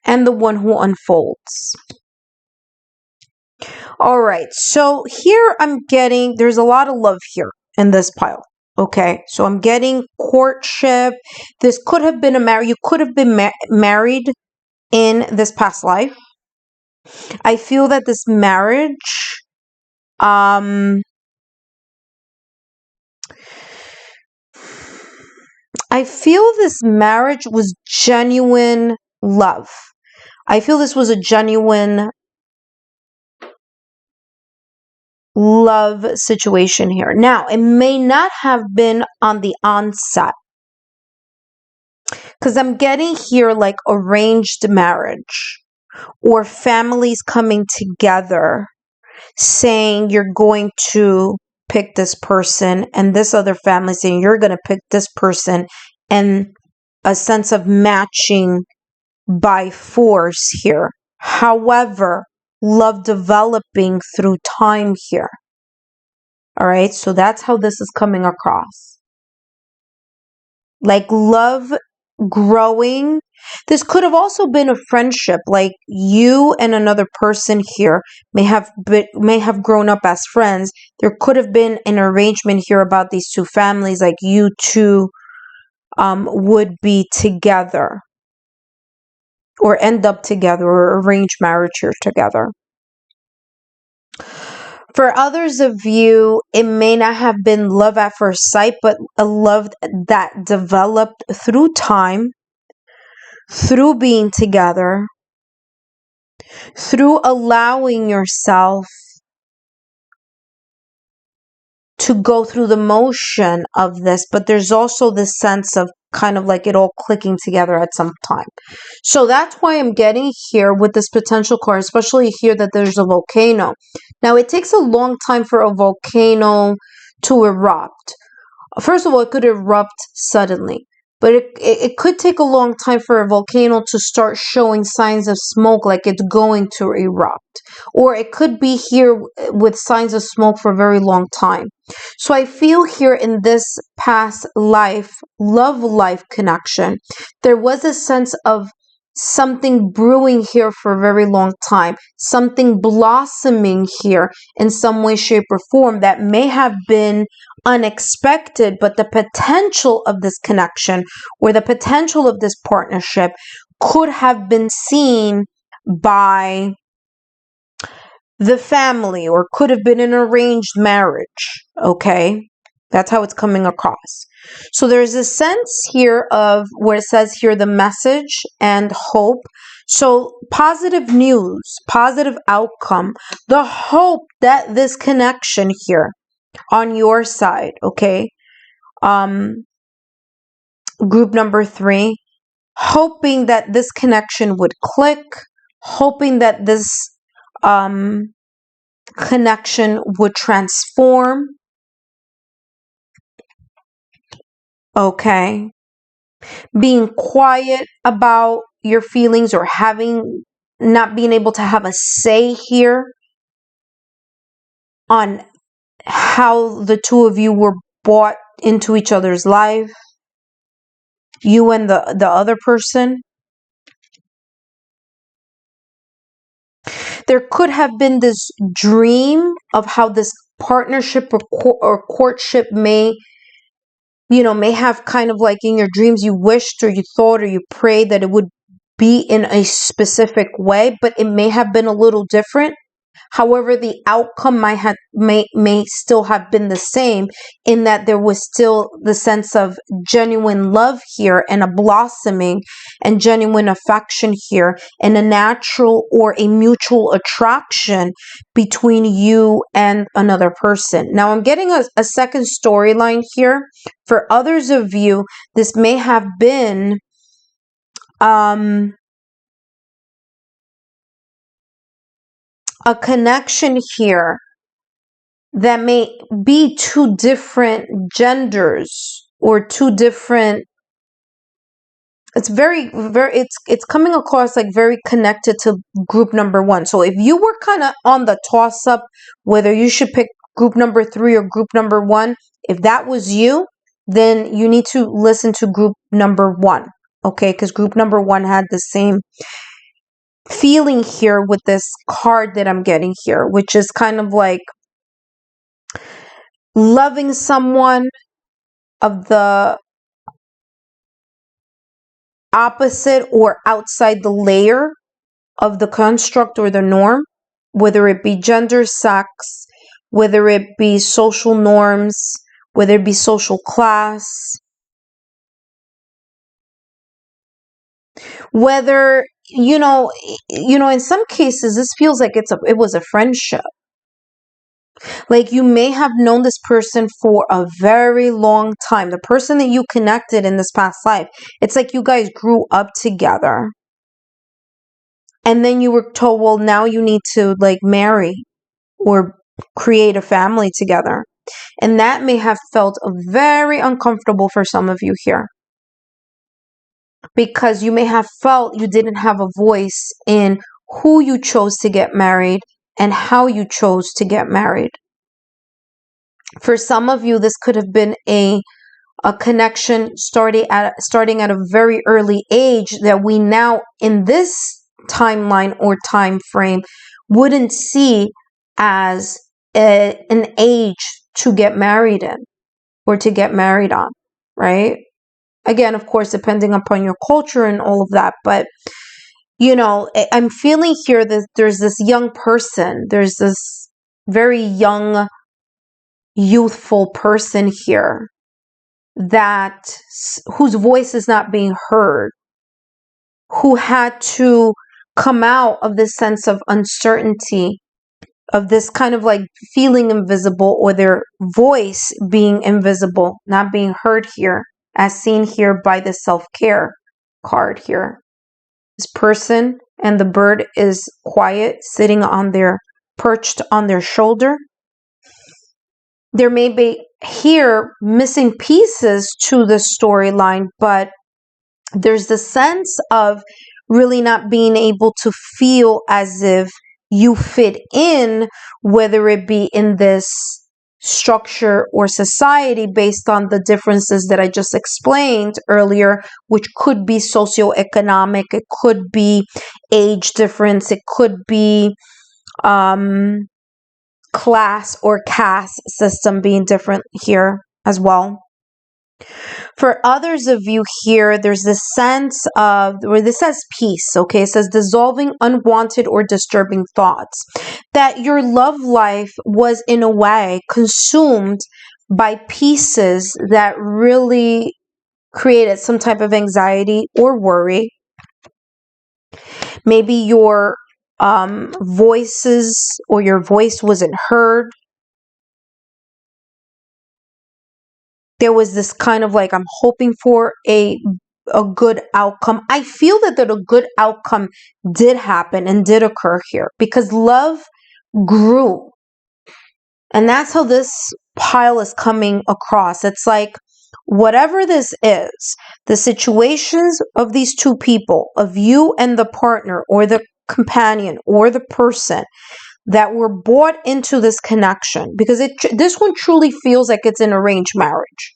and the one who unfolds. All right, so here I'm getting, there's a lot of love here in this pile. Okay, so I'm getting courtship. This could have been a marriage. You could have been married in this past life. I feel that this marriage, I feel this marriage was genuine love. I feel this was a genuine love situation here. Now, it may not have been on the onset, because I'm getting here like arranged marriage or families coming together saying you're going to pick this person, and this other family saying you're going to pick this person, and a sense of matching by force here. However, love developing through time here. All right, so that's how this is coming across. Like love growing. This could have also been a friendship, like you and another person here may have grown up as friends. There could have been an arrangement here about these two families, like you two would be together or end up together, or arrange marriage here together. For others of you, it may not have been love at first sight, but a love that developed through time, through being together, through allowing yourself to go through the motion of this. But there's also this sense of kind of like it all clicking together at some time. So that's why I'm getting here with this potential card, especially here that there's a volcano. Now, it takes a long time for a volcano to erupt. First of all, it could erupt suddenly, but it could take a long time for a volcano to start showing signs of smoke, like it's going to erupt. Or it could be here with signs of smoke for a very long time. So I feel here in this past life, love life connection, there was a sense of something brewing here for a very long time, something blossoming here in some way, shape, or form that may have been unexpected, but the potential of this connection or the potential of this partnership could have been seen by the family, or could have been an arranged marriage. Okay, that's how it's coming across. So there's a sense here of where it says here the message and hope. So positive news, positive outcome, the hope that this connection here on your side, okay, group number 3, hoping that this connection would click, hoping that this connection would transform. Okay. Being quiet about your feelings, or not being able to have a say here on how the two of you were brought into each other's life, you and the other person. There could have been this dream of how this partnership or courtship may have kind of like in your dreams you wished or you thought or you prayed that it would be in a specific way, but it may have been a little different. However, the outcome may still have been the same, in that there was still the sense of genuine love here, and a blossoming and genuine affection here, and a natural or a mutual attraction between you and another person. Now, I'm getting a second storyline here. For others of you, this may have been a connection here that may be two different genders, or two different, it's it's coming across like very connected to group number 1. So if you were kind of on the toss up whether you should pick group number 3 or group number 1, if that was you, then you need to listen to group number 1, okay? Because group number 1 had the same feeling here with this card that I'm getting here, which is kind of like loving someone of the opposite or outside the layer of the construct or the norm, whether it be gender, sex, whether it be social norms, whether it be social class, whether, in some cases, this feels like it was a friendship. Like you may have known this person for a very long time. The person that you connected in this past life, it's like you guys grew up together. And then you were told, well, now you need to like marry or create a family together. And that may have felt very uncomfortable for some of you here. Because you may have felt you didn't have a voice in who you chose to get married and how you chose to get married. For some of you, this could have been a connection starting at a very early age that we now in this timeline or time frame wouldn't see as an age to get married in or to get married on, right? Again, of course, depending upon your culture and all of that, but I'm feeling here that there's this young person, there's this very young, youthful person here whose voice is not being heard, who had to come out of this sense of uncertainty, of this kind of like feeling invisible or their voice being invisible, not being heard here, as seen here by the self-care card here. This person and the bird is quiet, sitting perched on their shoulder. There may be here missing pieces to the storyline, but there's the sense of really not being able to feel as if you fit in, whether it be in this structure or society based on the differences that I just explained earlier, which could be socioeconomic, it could be age difference, it could be class or caste system being different here as well. For others of you here, there's this sense of, where this says peace, okay? It says dissolving unwanted or disturbing thoughts. That your love life was, in a way, consumed by pieces that really created some type of anxiety or worry. Maybe your voices or your voice wasn't heard. There was this kind of like, I'm hoping for a good outcome. I feel that a good outcome did happen and did occur here because love grew. And that's how this pile is coming across. It's like, whatever this is, the situations of these two people, of you and the partner or the companion or the person that were brought into this connection, because this one truly feels like it's an arranged marriage.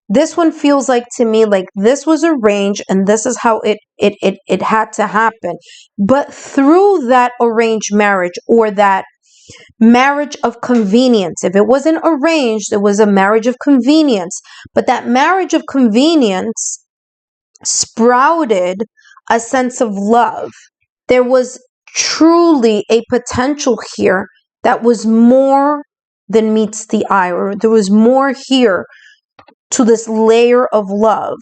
This one feels like, to me, like this was arranged and this is how it had to happen. But through that arranged marriage or that marriage of convenience, if it wasn't arranged, it was a marriage of convenience. But that marriage of convenience sprouted a sense of love. There was truly a potential here that was more than meets the eye, or there was more here to this layer of love,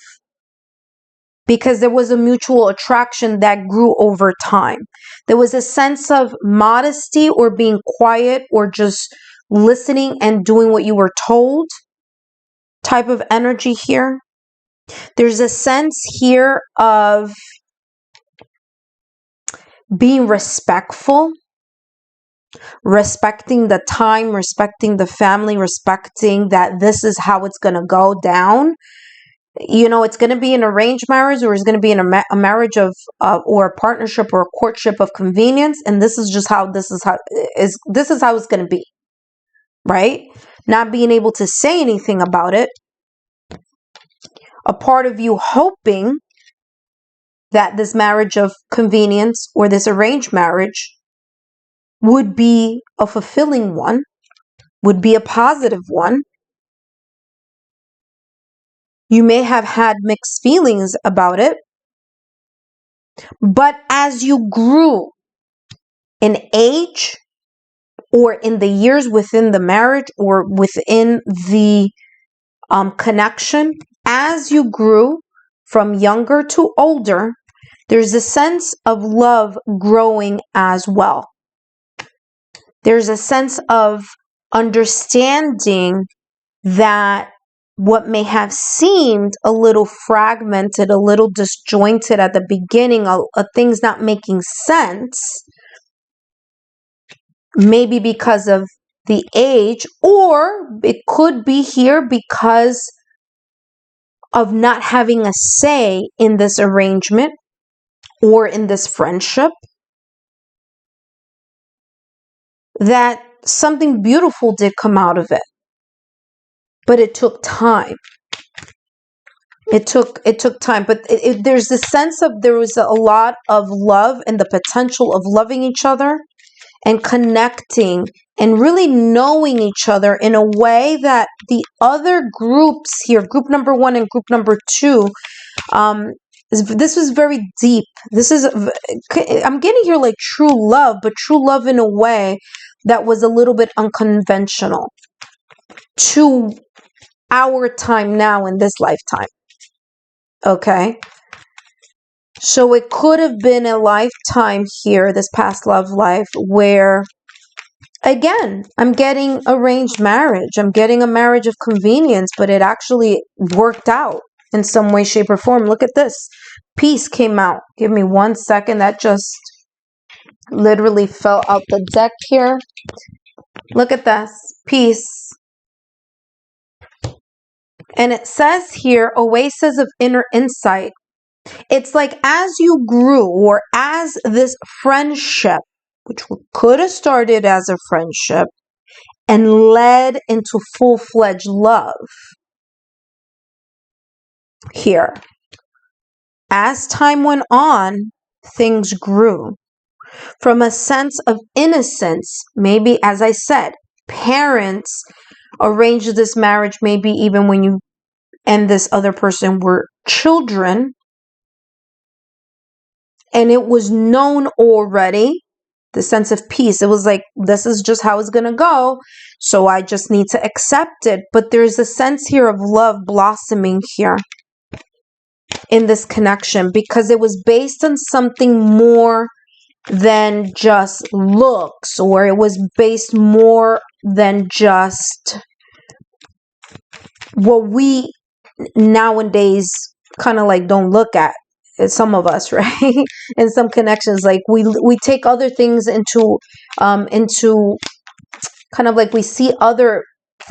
because there was a mutual attraction that grew over time. There was a sense of modesty or being quiet or just listening and doing what you were told type of energy here. There's a sense here of being respectful, respecting the time, respecting the family, respecting that this is how it's going to go down. It's going to be an arranged marriage, or it's going to be in a marriage of or a partnership or a courtship of convenience, and this is how it's going to be, right? Not being able to say anything about it. A part of you hoping that this marriage of convenience or this arranged marriage would be a fulfilling one, would be a positive one. You may have had mixed feelings about it. But as you grew in age, or in the years within the marriage, or within the connection, as you grew from younger to older, there's a sense of love growing as well. There's a sense of understanding that what may have seemed a little fragmented, a little disjointed at the beginning, things not making sense, maybe because of the age, or it could be here because of not having a say in this arrangement or in this friendship, that something beautiful did come out of it. But it took time. It took time. But there's this sense of there was a lot of love and the potential of loving each other and connecting and really knowing each other in a way that the other groups here, group number 1 and group number 2, this was very deep. I'm getting here like true love, but true love in a way that was a little bit unconventional to our time now in this lifetime. Okay? So it could have been a lifetime here, this past love life, where, again, I'm getting arranged marriage. I'm getting a marriage of convenience, but it actually worked out in some way, shape, or form. Look at this. Peace came out. Give me 1 second. That just literally fell out the deck here. Look at this. Peace. And it says here, oasis of inner insight. It's like as you grew, or as this friendship, which could have started as a friendship and led into full-fledged love here. As time went on, things grew from a sense of innocence. Maybe, as I said, parents arranged this marriage, maybe even when you and this other person were children, and it was known already, the sense of peace. It was like, this is just how it's going to go, so I just need to accept it. But there's a sense here of love blossoming here in this connection, because it was based on something more than just looks, or it was based more than just what we nowadays kind of like don't look at. Some of us, right? In some connections, like we take other things into kind of like we see other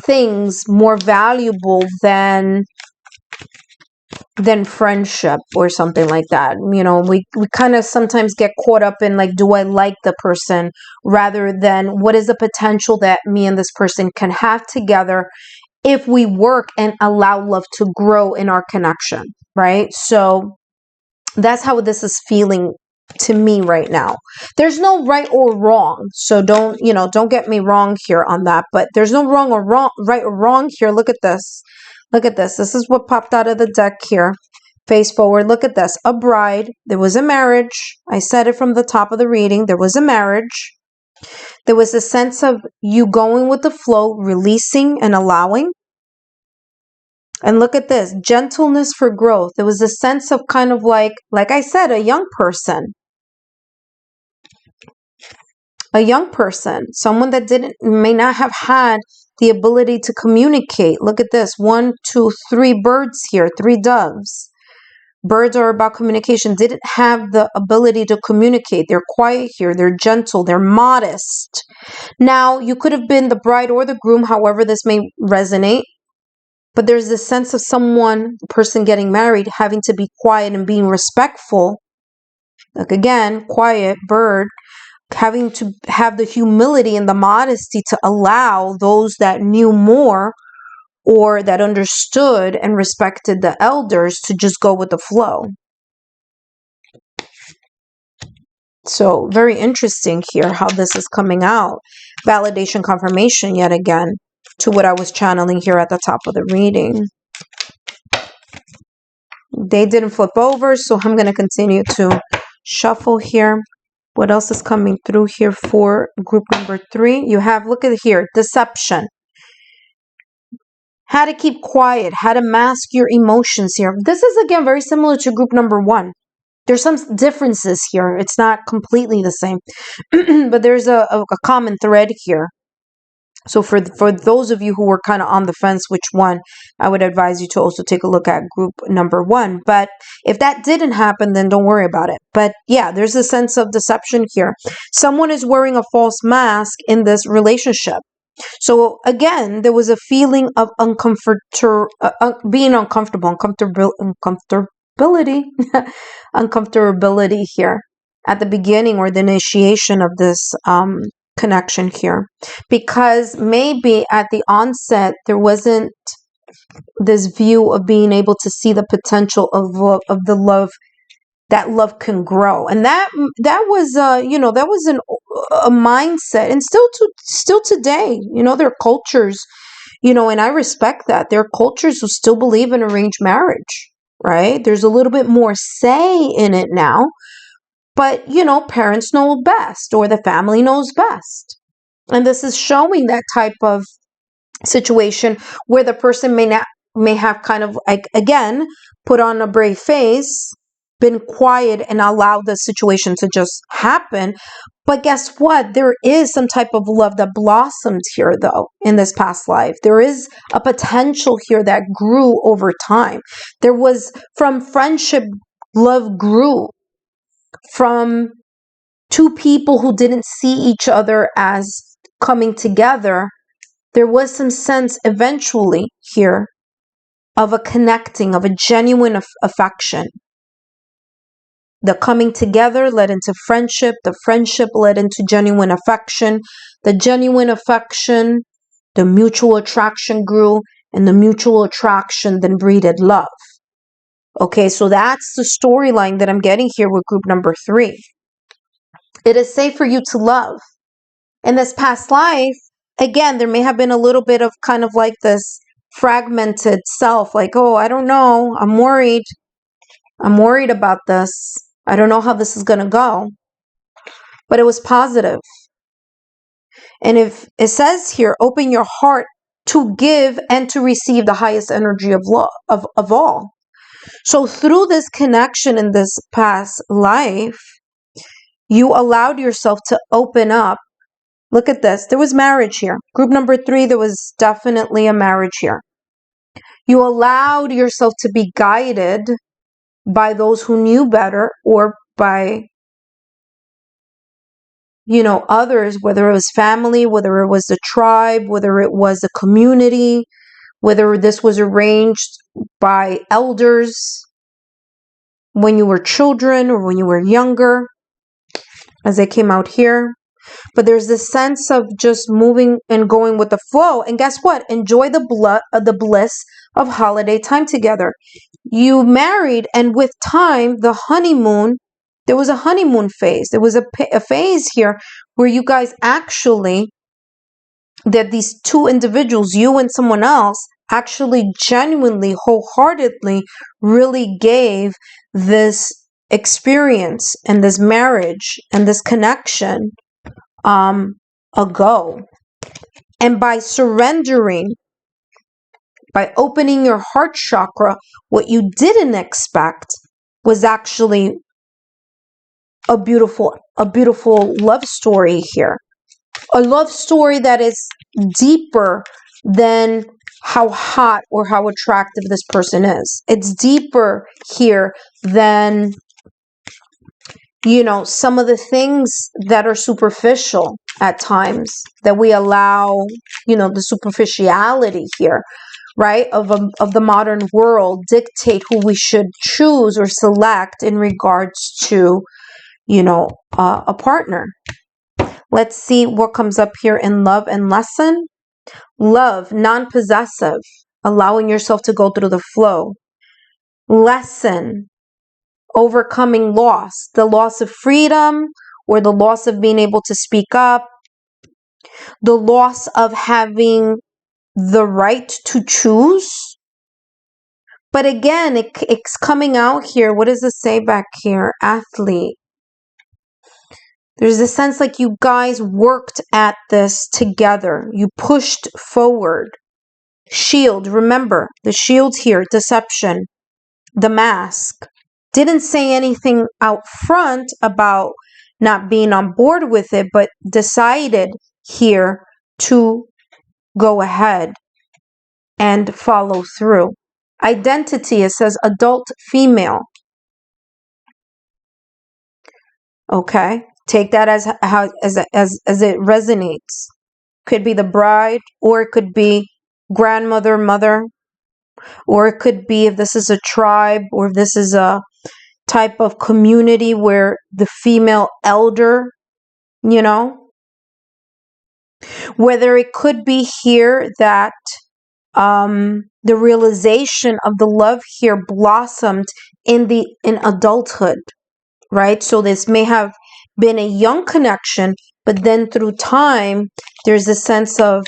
things more valuable than friendship or something like that. You know, we kind of sometimes get caught up in like, do I like the person, rather than what is the potential that me and this person can have together if we work and allow love to grow in our connection, right? So that's how this is feeling to me right now. There's no right or wrong, so don't get me wrong here on that, but there's no right or wrong here. Look at this. Look at this. This is what popped out of the deck here. Face forward. Look at this. A bride. There was a marriage. I said it from the top of the reading. There was a marriage. There was a sense of you going with the flow, releasing and allowing. And look at this, gentleness for growth. There was a sense of kind of like I said, a young person, someone that may not have had the ability to communicate. Look at this, 1, 2, 3 birds here, 3 doves. Birds are about communication. Didn't have the ability to communicate. They're quiet here. They're gentle. They're modest. Now, you could have been the bride or the groom, however this may resonate. But there's this sense of person getting married, having to be quiet and being respectful. Like again, quiet, bird, having to have the humility and the modesty to allow those that knew more or that understood and respected the elders to just go with the flow. So very interesting here how this is coming out. Validation, confirmation yet again to what I was channeling here at the top of the reading. They didn't flip over, so I'm going to continue to shuffle here. What else is coming through here for group number 3? You have, look at here, deception. How to keep quiet, how to mask your emotions here. This is, again, very similar to group number 1. There's some differences here. It's not completely the same, but there's a common thread here. So for those of you who were kind of on the fence which one, I would advise you to also take a look at group number 1. But if that didn't happen, then don't worry about it. But yeah, there's a sense of deception here. Someone is wearing a false mask in this relationship. So again, there was a feeling of being uncomfortable, uncomfortability, uncomfortability here at the beginning or the initiation of this connection here, because maybe at the onset there wasn't this view of being able to see the potential of the love, that love can grow, and that was that was a mindset, and still today, there are cultures, and I respect that there are cultures who still believe in arranged marriage, right? There's a little bit more say in it now. But, parents know best, or the family knows best. And this is showing that type of situation where the person may have kind of, like, again, put on a brave face, been quiet, and allowed the situation to just happen. But guess what? There is some type of love that blossomed here, though, in this past life. There is a potential here that grew over time. There was, from friendship, love grew. From two people who didn't see each other as coming together, there was some sense eventually here of a connecting, of a genuine affection. The coming together led into friendship. The friendship led into genuine affection. The genuine affection, the mutual attraction grew, and the mutual attraction then breeded love. Okay, so that's the storyline that I'm getting here with group number 3. It is safe for you to love. In this past life, again, there may have been a little bit of kind of like this fragmented self, like, oh, I don't know, I'm worried. I'm worried about this. I don't know how this is going to go. But it was positive. And if it says here, open your heart to give and to receive the highest energy of love, of all. So through this connection in this past life, you allowed yourself to open up. Look at this. There was marriage here. Group number 3, there was definitely a marriage here. You allowed yourself to be guided by those who knew better, or by, others, whether it was family, whether it was the tribe, whether it was the community, whether this was arranged by elders when you were children or when you were younger, as they came out here. But there's this sense of just moving and going with the flow. And guess what? Enjoy the bliss of holiday time together. You married, and with time, the honeymoon, there was a honeymoon phase. There was a phase here where you guys actually, that these two individuals, you and someone else, actually genuinely, wholeheartedly, really gave this experience and this marriage and this connection a go. And by surrendering, by opening your heart chakra, what you didn't expect was actually a beautiful love story here. A love story that is deeper than how hot or how attractive this person is. It's deeper here than, some of the things that are superficial at times, that we allow, the superficiality here, right, of the modern world dictate who we should choose or select in regards to, a partner. Let's see what comes up here in love and lesson. Love, non-possessive, allowing yourself to go through the flow. Lesson, overcoming loss, the loss of freedom, or the loss of being able to speak up, the loss of having the right to choose. But again, it's coming out here. What does it say back here? Athlete. There's a sense like you guys worked at this together. You pushed forward. Shield, remember, the shield here, deception, the mask. Didn't say anything out front about not being on board with it, but decided here to go ahead and follow through. Identity, it says adult female. Okay, take that as it resonates. Could be the bride, or it could be grandmother, mother, or it could be if this is a tribe, or if this is a type of community where the female elder, you know, whether it could be here that the realization of the love here blossomed in adulthood, right? So this may have been a young connection, but then through time, there's a sense of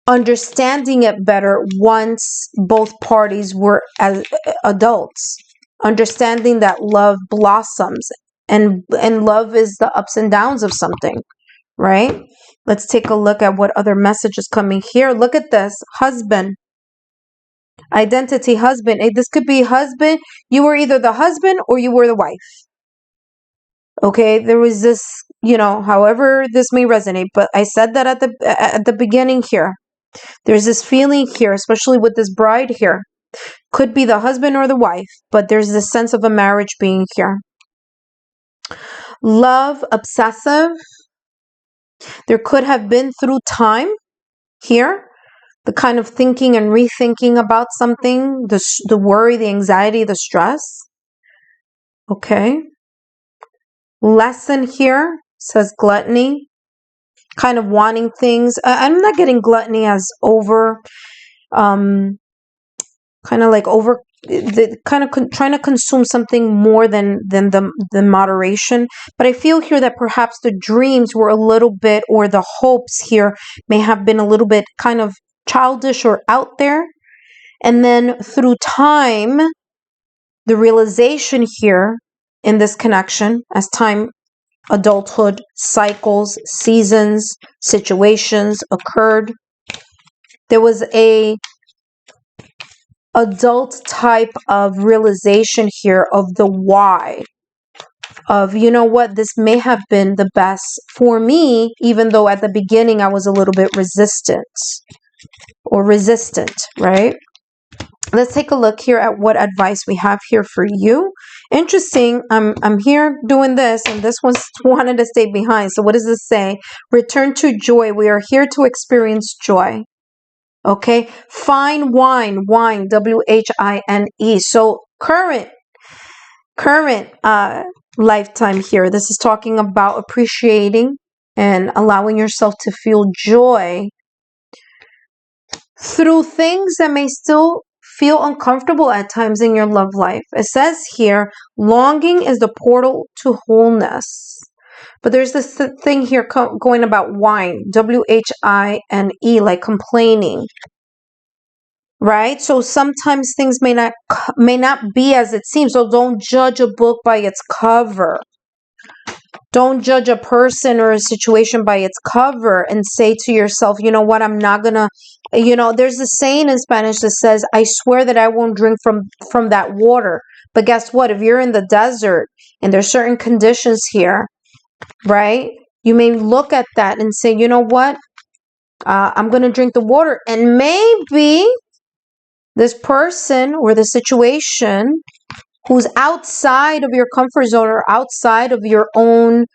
understanding it better once both parties were as adults, understanding that love blossoms, and love is the ups and downs of something, right? Let's take a look at what other message is coming here. Look at this. Husband. Identity, husband. This could be husband. You were either the husband or you were the wife. Okay, there was this, you know, however this may resonate, but I said that at the beginning here. There's this feeling here, especially with this bride here. Could be the husband or the wife, but there's this sense of a marriage being here. Love, obsessive. There could have been through time here, the kind of thinking and rethinking about something, the worry, the anxiety, the stress. Okay. Lesson here says gluttony, kind of wanting things. I'm not getting gluttony as over, kind of like over, trying to consume something more than the moderation. But I feel here that perhaps the dreams were a little bit, or the hopes here may have been a little bit kind of childish or out there. And then through time, the realization here in this connection, as time, adulthood, cycles, seasons, situations occurred, there was a adult type of realization here of the why, of, you know what, this may have been the best for me, even though at the beginning I was a little bit resistant, right? Let's take a look here at what advice we have here for you. Interesting. I'm here doing this, and this one wanted to stay behind. So what does this say? Return to joy. We are here to experience joy. Okay. Fine wine, WHINE. So current lifetime here. This is talking about appreciating and allowing yourself to feel joy through things that may still feel uncomfortable at times in your love life. It says here, longing is the portal to wholeness. But there's this thing here going about wine, WHINE, like complaining, right? So sometimes things may not be as it seems. So don't judge a book by its cover. Don't judge a person or a situation by its cover and say to yourself, you know what, I'm not gonna, there's a saying in Spanish that says, I swear that I won't drink from that water. But guess what? If you're in the desert and there's certain conditions here, right? You may look at that and say, you know what? I'm going to drink the water. And maybe this person or the situation who's outside of your comfort zone or outside of your own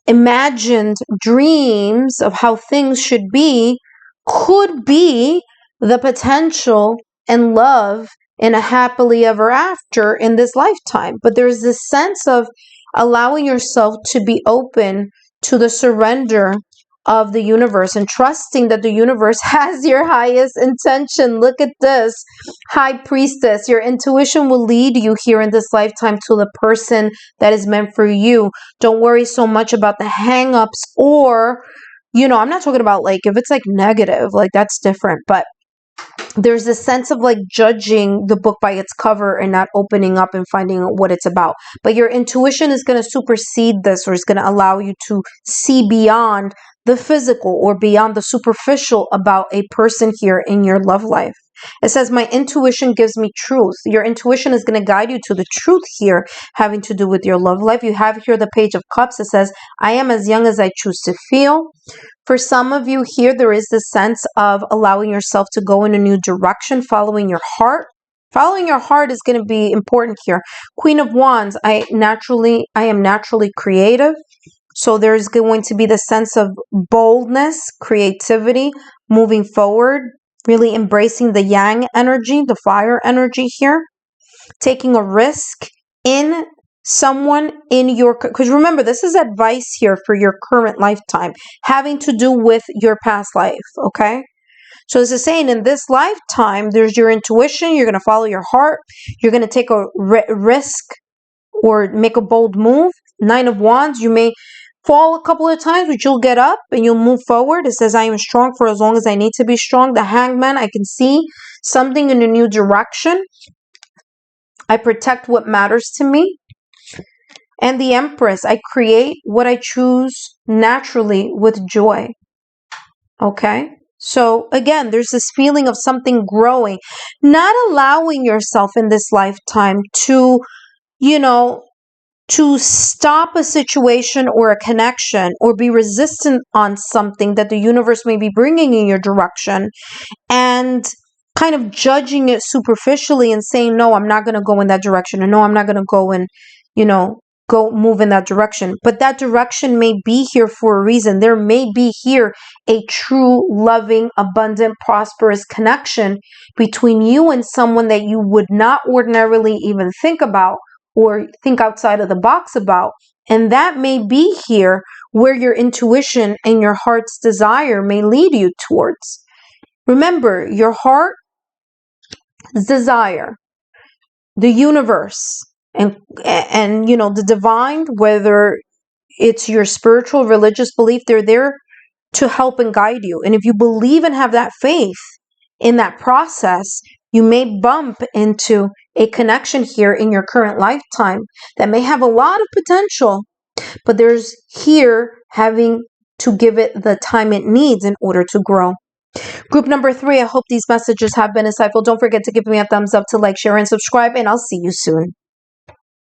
imagined dreams of how things should be, could be the potential and love in a happily ever after in this lifetime. But there's this sense of allowing yourself to be open to the surrender of the universe and trusting that the universe has your highest intention. Look at this, High Priestess. Your intuition will lead you here in this lifetime to the person that is meant for you. Don't worry so much about the hang-ups, or, I'm not talking about like if it's like negative, like that's different, but there's a sense of like judging the book by its cover and not opening up and finding out what it's about. But your intuition is going to supersede this, or is going to allow you to see beyond the physical or beyond the superficial about a person here in your love life. It says, my intuition gives me truth. Your intuition is going to guide you to the truth here, having to do with your love life. You have here the Page of Cups. It says, I am as young as I choose to feel. For some of you here, there is this sense of allowing yourself to go in a new direction, following your heart. Following your heart is going to be important here. Queen of Wands, I am naturally creative. So there's going to be the sense of boldness, creativity, moving forward, really embracing the yang energy, the fire energy here, taking a risk in someone in your, because remember, this is advice here for your current lifetime, having to do with your past life, okay? So this is saying in this lifetime, there's your intuition, you're going to follow your heart, you're going to take a risk or make a bold move. Nine of Wands, you may fall a couple of times, but you'll get up and you'll move forward. It says, I am strong for as long as I need to be strong. The Hangman, I can see something in a new direction. I protect what matters to me. And the Empress, I create what I choose naturally with joy. Okay? So again, there's this feeling of something growing, not allowing yourself in this lifetime to, to stop a situation or a connection or be resistant on something that the universe may be bringing in your direction and kind of judging it superficially and saying, no, I'm not going to go in that direction, or no, I'm not going to go and, go move in that direction. But that direction may be here for a reason. There may be here a true, loving, abundant, prosperous connection between you and someone that you would not ordinarily even think about or think outside of the box about. And that may be here where your intuition and your heart's desire may lead you towards. Remember, your heart's desire, the universe, and the divine, whether it's your spiritual, religious belief, they're there to help and guide you. And if you believe and have that faith in that process, you may bump into a connection here in your current lifetime that may have a lot of potential, but there's here having to give it the time it needs in order to grow. Group number 3, I hope these messages have been insightful. Don't forget to give me a thumbs up, to like, share, and subscribe, and I'll see you soon.